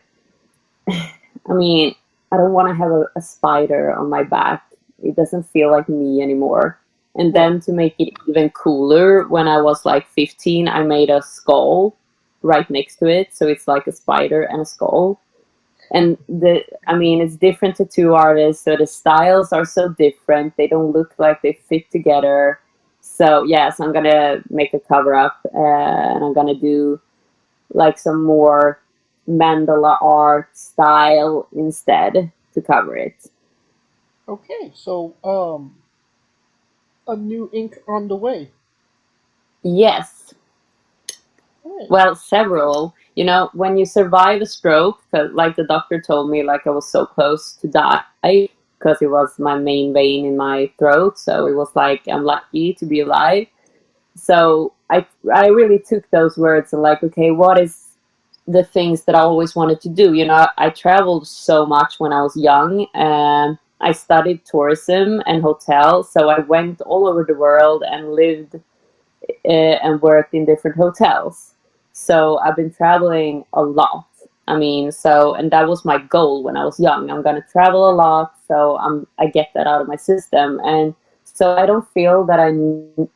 I don't want to have a spider on my back. It doesn't feel like me anymore. And then to make it even cooler, when I was like 15, I made a skull right next to it. So it's like a spider and a skull. And it's different tattoo artists. So the styles are so different. They don't look like they fit together. So yes, I'm going to make a cover up and I'm going to do like some more mandala art style instead to cover it. Okay, so a new ink on the way. Yes. Right. Well, several. When you survive a stroke, like the doctor told me, like I was so close to die because it was my main vein in my throat. So it was like, I'm lucky to be alive. So I really took those words and like, okay, what is the things that I always wanted to do? I traveled so much when I was young, and I studied tourism and hotels. So I went all over the world and lived and worked in different hotels. So I've been traveling a lot. And that was my goal when I was young. I'm going to travel a lot, so I get that out of my system. And so I don't feel that I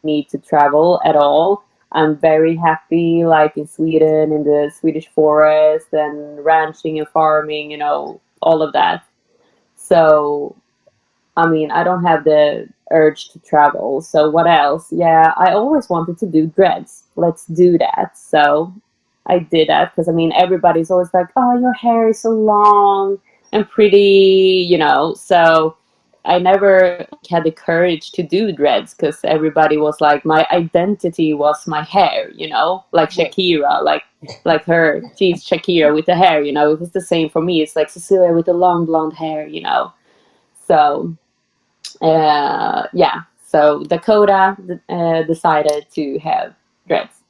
need to travel at all. I'm very happy, like in Sweden, in the Swedish forest, and ranching and farming, all of that. So, I don't have the urge to travel. So what else? Yeah, I always wanted to do dreads. Let's do that. So I did that because, everybody's always like, oh, your hair is so long and pretty, So I never had the courage to do dreads because everybody was like, my identity was my hair, like Shakira, like her, she's Shakira with the hair, it was the same for me. It's like Cecilia with the long blonde hair, So, yeah. So Dakota decided to have dreads.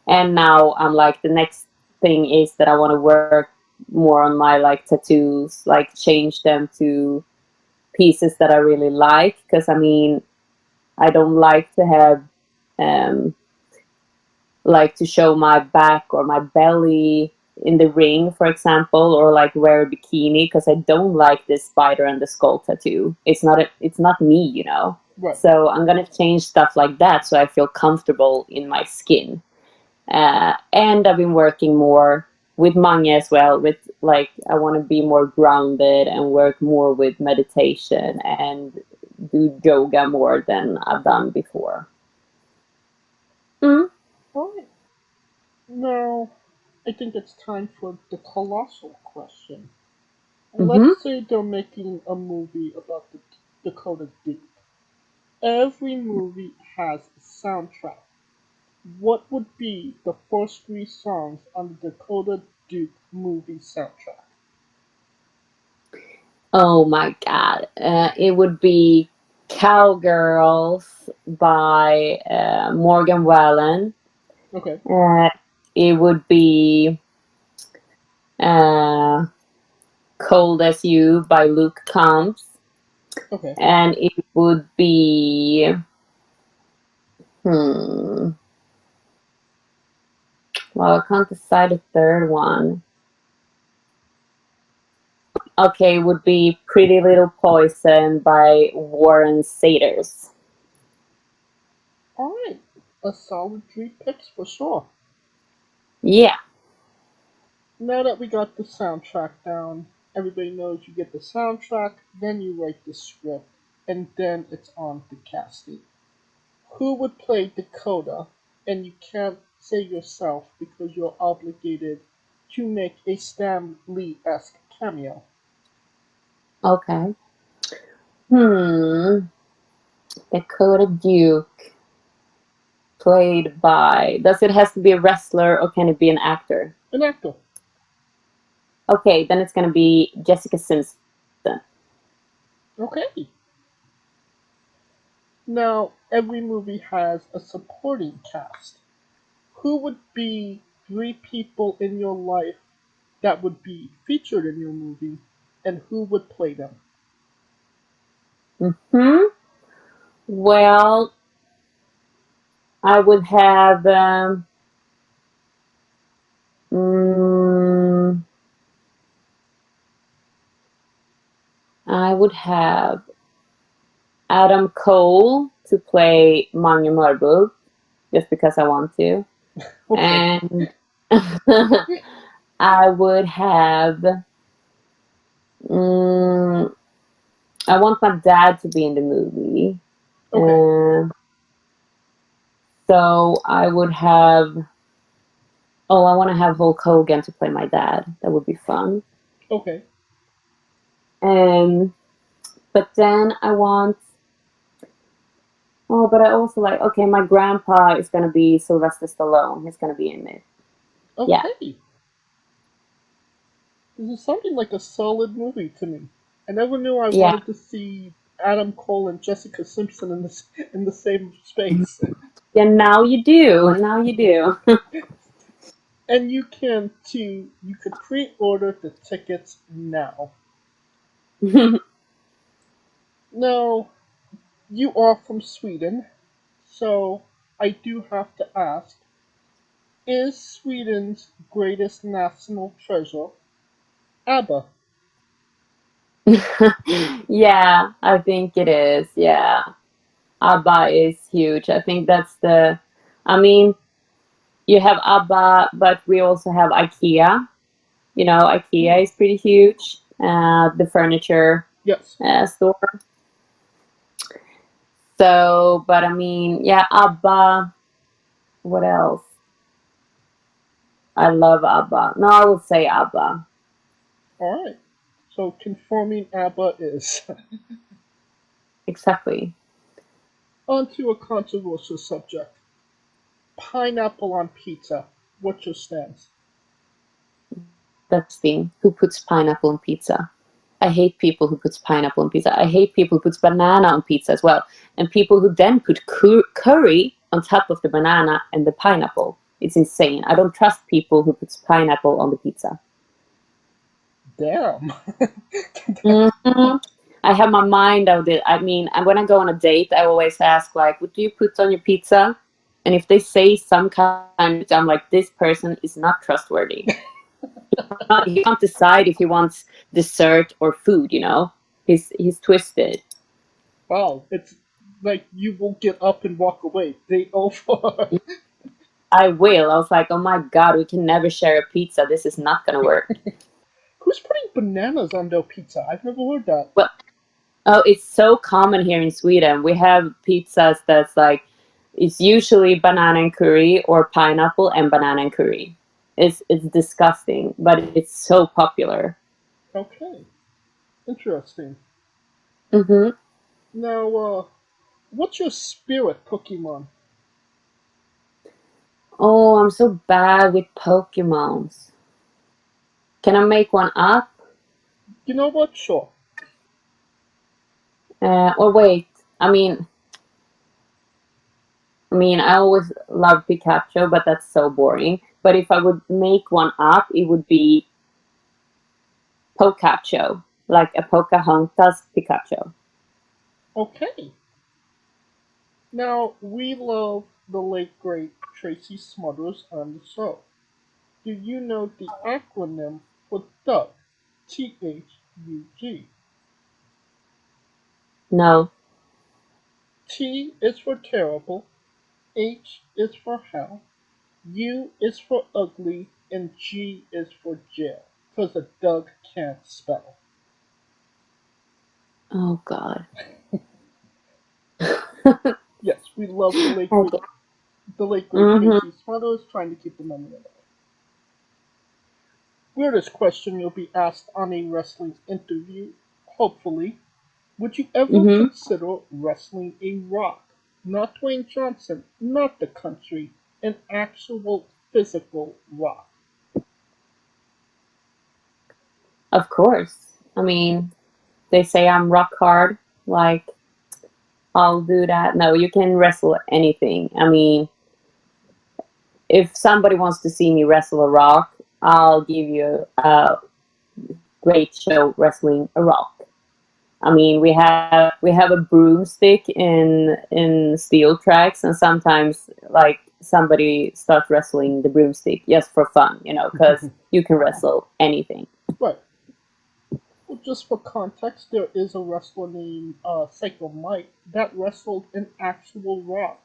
And now I'm like, the next thing is that I want to work more on my like tattoos, like change them to pieces that I really like. Because I don't like to have like to show my back or my belly in the ring, for example, or like wear a bikini, because I don't like this spider and the skull tattoo. It's not me, Right. So I'm gonna change stuff like that so I feel comfortable in my skin. And I've been working more with Mange as well. With like, I want to be more grounded and work more with meditation and do yoga more than I've done before. All right. Now, I think it's time for the colossal question. Let's say they're making a movie about the Dakota Duke. Every movie has a soundtrack. What would be the first 3 songs on the Dakota Duke movie soundtrack? Oh my God. It would be Cowgirls by Morgan Wallen. Okay. It would be Cold as You by Luke Combs. Okay. And it would be well, I can't decide a third one. Okay, it would be Pretty Little Poison by Warren Saters. All right. A solid 3 picks for sure. Yeah. Now that we got the soundtrack down, everybody knows you get the soundtrack, then you write the script, and then it's on to casting. Who would play Dakota? And you can't say yourself because you're obligated to make a Stan Lee-esque cameo. Okay. Dakota Duke. Played by... Does it have to be a wrestler or can it be an actor? An actor. Okay, then it's going to be Jessica Simpson. Okay. Now, every movie has a supporting cast. Who would be 3 people in your life that would be featured in your movie, and who would play them? Well, I would have... I would have Adam Cole to play Mange Marburg, just because I want to. Okay. And I would have... I want my dad to be in the movie. Okay. So I would have... Oh, I want to have Hulk Hogan to play my dad. That would be fun. Okay. But then I want... Oh, but I also like... Okay, my grandpa is going to be Sylvester Stallone. He's going to be in it. Okay. Yeah. This is something like a solid movie to me. I never knew I Yeah. wanted to see Adam Cole and Jessica Simpson in the same space. Yeah, now you do. Now you do. And you can too. You could pre-order the tickets now. Now, you are from Sweden, so I do have to ask, is Sweden's greatest national treasure ABBA? Yeah, I think it is. Yeah. ABBA is huge. I think that's the... I mean, you have ABBA, but we also have IKEA. You know, IKEA is pretty huge. The furniture Yes. store. So, but I mean, yeah, ABBA. What else? I love ABBA. No, I would say ABBA. Alright. So conforming ABBA is. Exactly. On to a controversial subject. Pineapple on pizza. What's your stance? That's the thing. Who puts pineapple on pizza? I hate people who puts pineapple on pizza. I hate people who puts banana on pizza as well. And people who then put curry on top of the banana and the pineapple. It's insane. I don't trust people who puts pineapple on the pizza. Damn. I have my mind out it. I mean, when I go on a date, I always ask, like, what do you put on your pizza? And if they say some kind, I'm like, this person is not trustworthy. He can't decide if he wants dessert or food, you know? He's twisted. Wow, it's Like you will get up and walk away. They over. I will. I was like, oh my god, we can never share a pizza. This is not gonna work. Who's putting bananas on their pizza? I've never heard that. Well, oh, it's so common here in Sweden. We have pizzas that's like, it's usually banana and curry or pineapple and banana and curry. It's disgusting, but it's so popular. Okay, interesting. Mm-hmm. Now, what's your spirit Pokemon? Oh, I'm so bad with Pokemons. Can I make one up? You know what? Sure. Or wait, I always love Pikachu, but that's so boring. But if I would make one up, it would be Pokacho, like a Pocahontas Pikachu. Okay. Now, we love the late great Tracy Smothers on the show. Do you know the acronym for THUG? THUG. No. T is for terrible, H is for hell, U is for ugly, and G is for jail. Because a Doug can't spell. Oh God. Yes, we love the late Okay. great Mhm. Tracy Smothers, trying to keep the memory alive. Weirdest question you'll be asked on a wrestling interview, hopefully. Would you ever Mhm. consider wrestling a Rock? Not Dwayne Johnson, not the country, an actual physical Rock. Of course. They say I'm rock hard. Like, I'll do that. No, you can wrestle anything. If somebody wants to see me wrestle a rock, I'll give you a great show wrestling a rock. We have a broomstick in steel tracks, and sometimes like somebody starts wrestling the broomstick just for fun, because you can wrestle anything. Right. Well, just for context, there is a wrestler named Psycho Mike that wrestled an actual Rock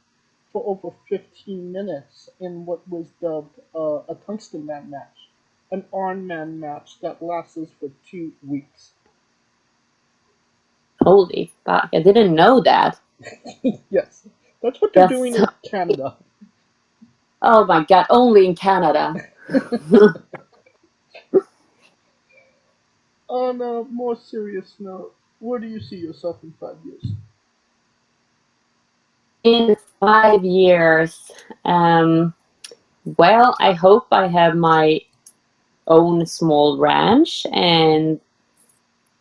for over 15 minutes in what was dubbed a Tungsten Man match, an Iron Man match that lasted for 2 weeks. Holy fuck! I didn't know that. Yes, that's what they're That's doing so, in Canada. oh my god! Only in Canada. On a more serious note, where do you see yourself in 5 years? In 5 years, well, I hope I have my own small ranch and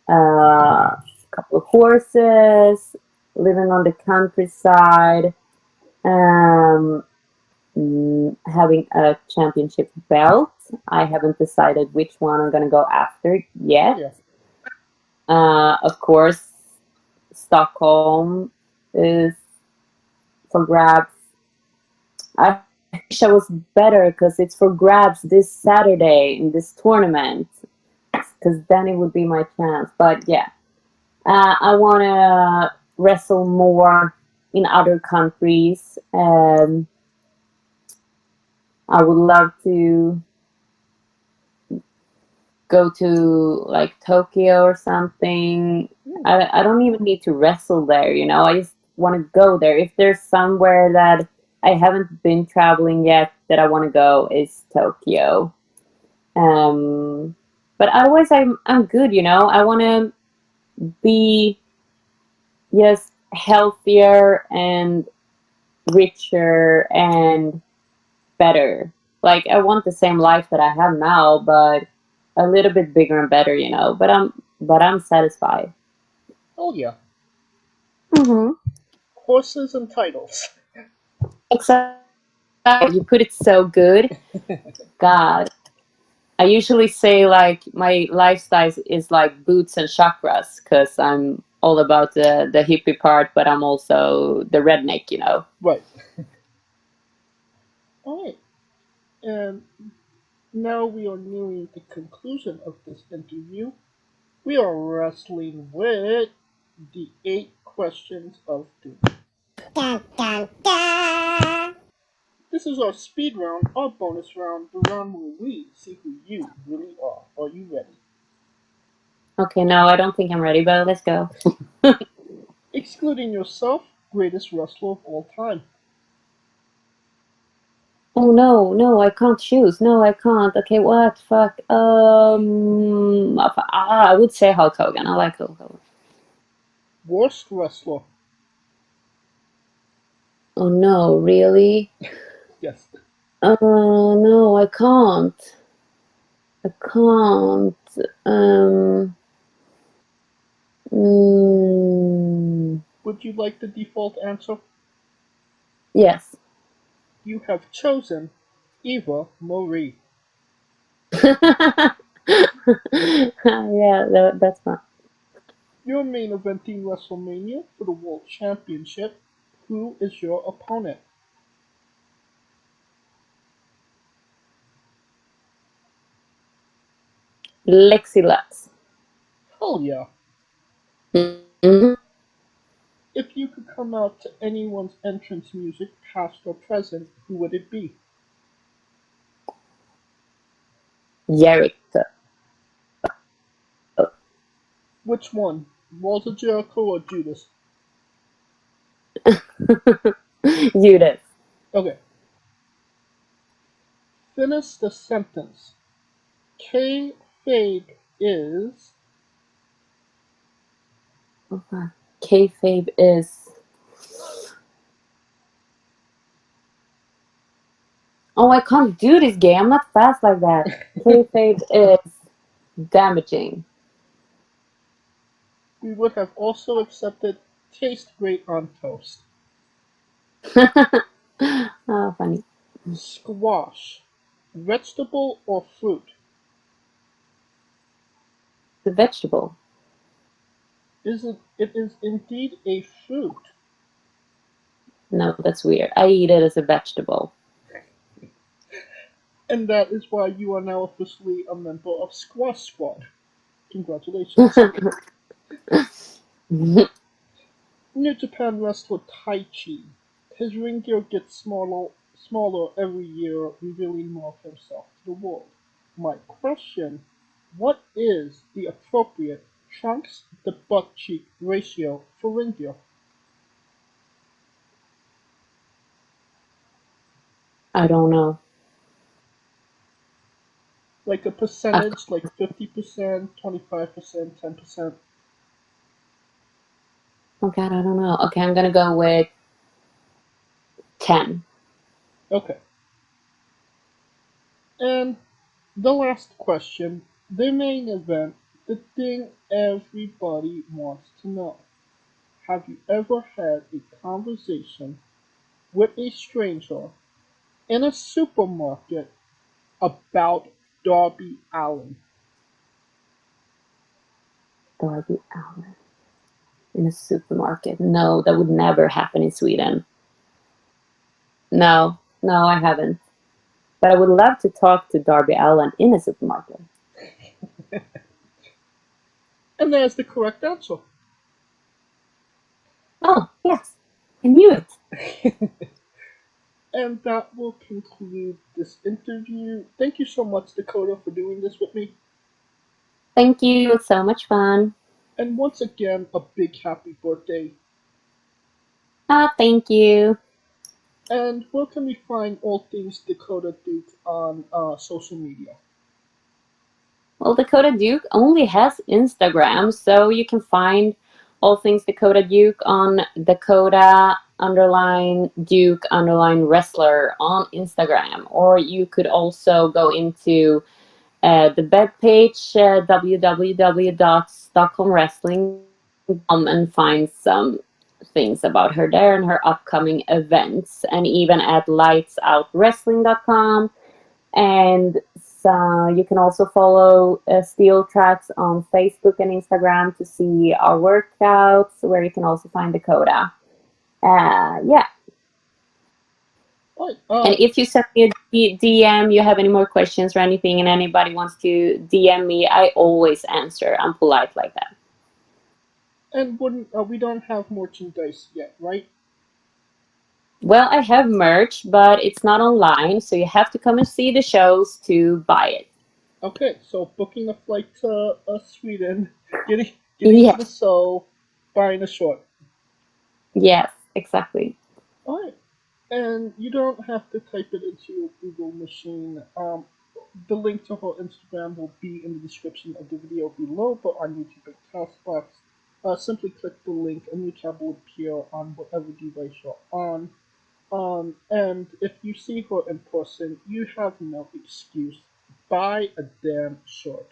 a couple of horses, living on the countryside, um, having a championship belt. I haven't decided which one I'm gonna go after Oh yet. yeah. Of course, Stockholm is for grabs. I wish I was better because it's for grabs this Saturday in this tournament. Because then it would be my chance. But yeah, I want to wrestle more in other countries. I would love to go to like Tokyo or something. I don't even need to wrestle there, I just want to go there. If there's somewhere that I haven't been traveling yet that I want to go, is Tokyo. But otherwise I'm good, I want to be just healthier and richer and better. Like, I want the same life that I have now, but a little bit bigger and better, but I'm satisfied. Oh yeah. Mm-hmm. Horses and titles. Except you put it so good. God. I usually say like my lifestyle is like boots and chakras because I'm all about the hippie part, but I'm also the redneck. Right. Alright. And now we are nearing the conclusion of this interview. We are wrestling with the 8 questions of doom. This is our speed round, our bonus round, the round where we see who you really are. Are you ready? Okay, no, I don't think I'm ready, but let's go. Excluding yourself, greatest wrestler of all time. Oh no, I can't choose. No, I can't. Okay, what? Fuck. I would say Hulk Hogan. I like Hulk Hogan. Worst wrestler. Oh no, really? Yes. No, I can't. I can't. Would you like the default answer? Yes. You have chosen Eva Marie. Yeah, that's fine. You're main eventing WrestleMania for the World Championship. Who is your opponent? Lexi Lux. Hell yeah. Mm-hmm. If you could come out to anyone's entrance music, past or present, who would it be? Jericho. Which one? Walter Jericho or Judas? Judas. Okay. Finish the sentence. Kayfabe is. Okay. Kayfabe is. Oh, I can't do this game. I'm not fast like that. Kayfabe is damaging. We would have also accepted taste great on toast. Oh, funny. Squash. Vegetable or fruit? The vegetable. It is indeed a fruit. No, that's weird. I eat it as a vegetable. And that is why you are now officially a member of Squash Squad. Congratulations. New Japan wrestler Taichi. His ring gear gets smaller every year, revealing more of himself to the world. My question, what is the appropriate trunks to butt cheek ratio for ring gear? I don't know. Like a percentage, like 50%, 25%, 10%? Oh god, I don't know. Okay, I'm gonna go with 10. Okay. And the last question, the main event, the thing everybody wants to know. Have you ever had a conversation with a stranger in a supermarket about Darby Allin? Darby Allin in a supermarket. No, that would never happen in Sweden. No, I haven't. But I would love to talk to Darby Allin in a supermarket. And there's the correct answer. Oh, yes. I knew it. And that will conclude this interview. Thank you so much, Dakota, for doing this with me. Thank you. It was so much fun. And once again, a big happy birthday. Ah, thank you. And where can we find all things Dakota Duke on social media? Well, Dakota Duke only has Instagram, so you can find all things Dakota Duke on Dakota_Duke_wrestler on Instagram. Or you could also go into the web page www.stockholmwrestling.com and find some things about her there and her upcoming events, and even at lightsOutWrestling.com. And so you can also follow Steel Tracks on Facebook and Instagram to see our workouts, where you can also find Dakota. Yeah. Right, And if you send me a DM, you have any more questions or anything, and anybody wants to DM me, I always answer. I'm polite like that. And we don't have merchandise yet, right? Well, I have merch, but it's not online, so you have to come and see the shows to buy it. Okay, so booking a flight to Sweden, getting to the Yes, Seoul, buying a short. yes, exactly. All right, and you don't have to type it into your Google machine. The link to her Instagram will be in the description of the video below, but on YouTube and Castbox, simply click the link and your tab will appear on whatever device you're on. And if you see her in person, you have no excuse. Buy a damn short.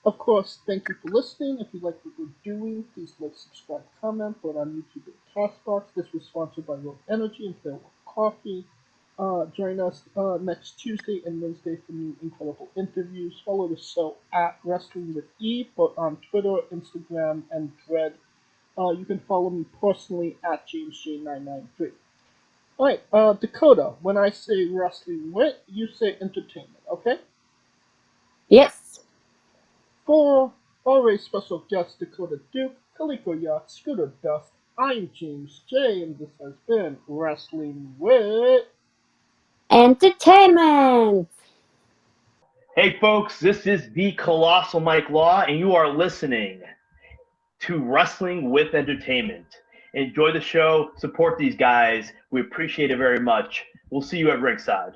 Of course, thank you for listening. If you like what we're doing, please like, subscribe, comment. But on YouTube and Castbox, this was sponsored by Rogue Energy and Fairwell Coffee. Join us next Tuesday and Wednesday for new incredible interviews. Follow the show at Wrestling with E, but on Twitter, Instagram, and Thread. You can follow me personally at JamesJ993. Alright, Dakota, when I say wrestling wit, you say entertainment, okay? Yes. For our special guest, Dakota Duke, Kaliko Yacht, Scooter Dust, I'm James J, and this has been Wrestling Wit Entertainment! Hey folks, this is the Colossal Mike Law, and you are listening to Wrestling with Entertainment. Enjoy the show, support these guys. We appreciate it very much. We'll see you at ringside.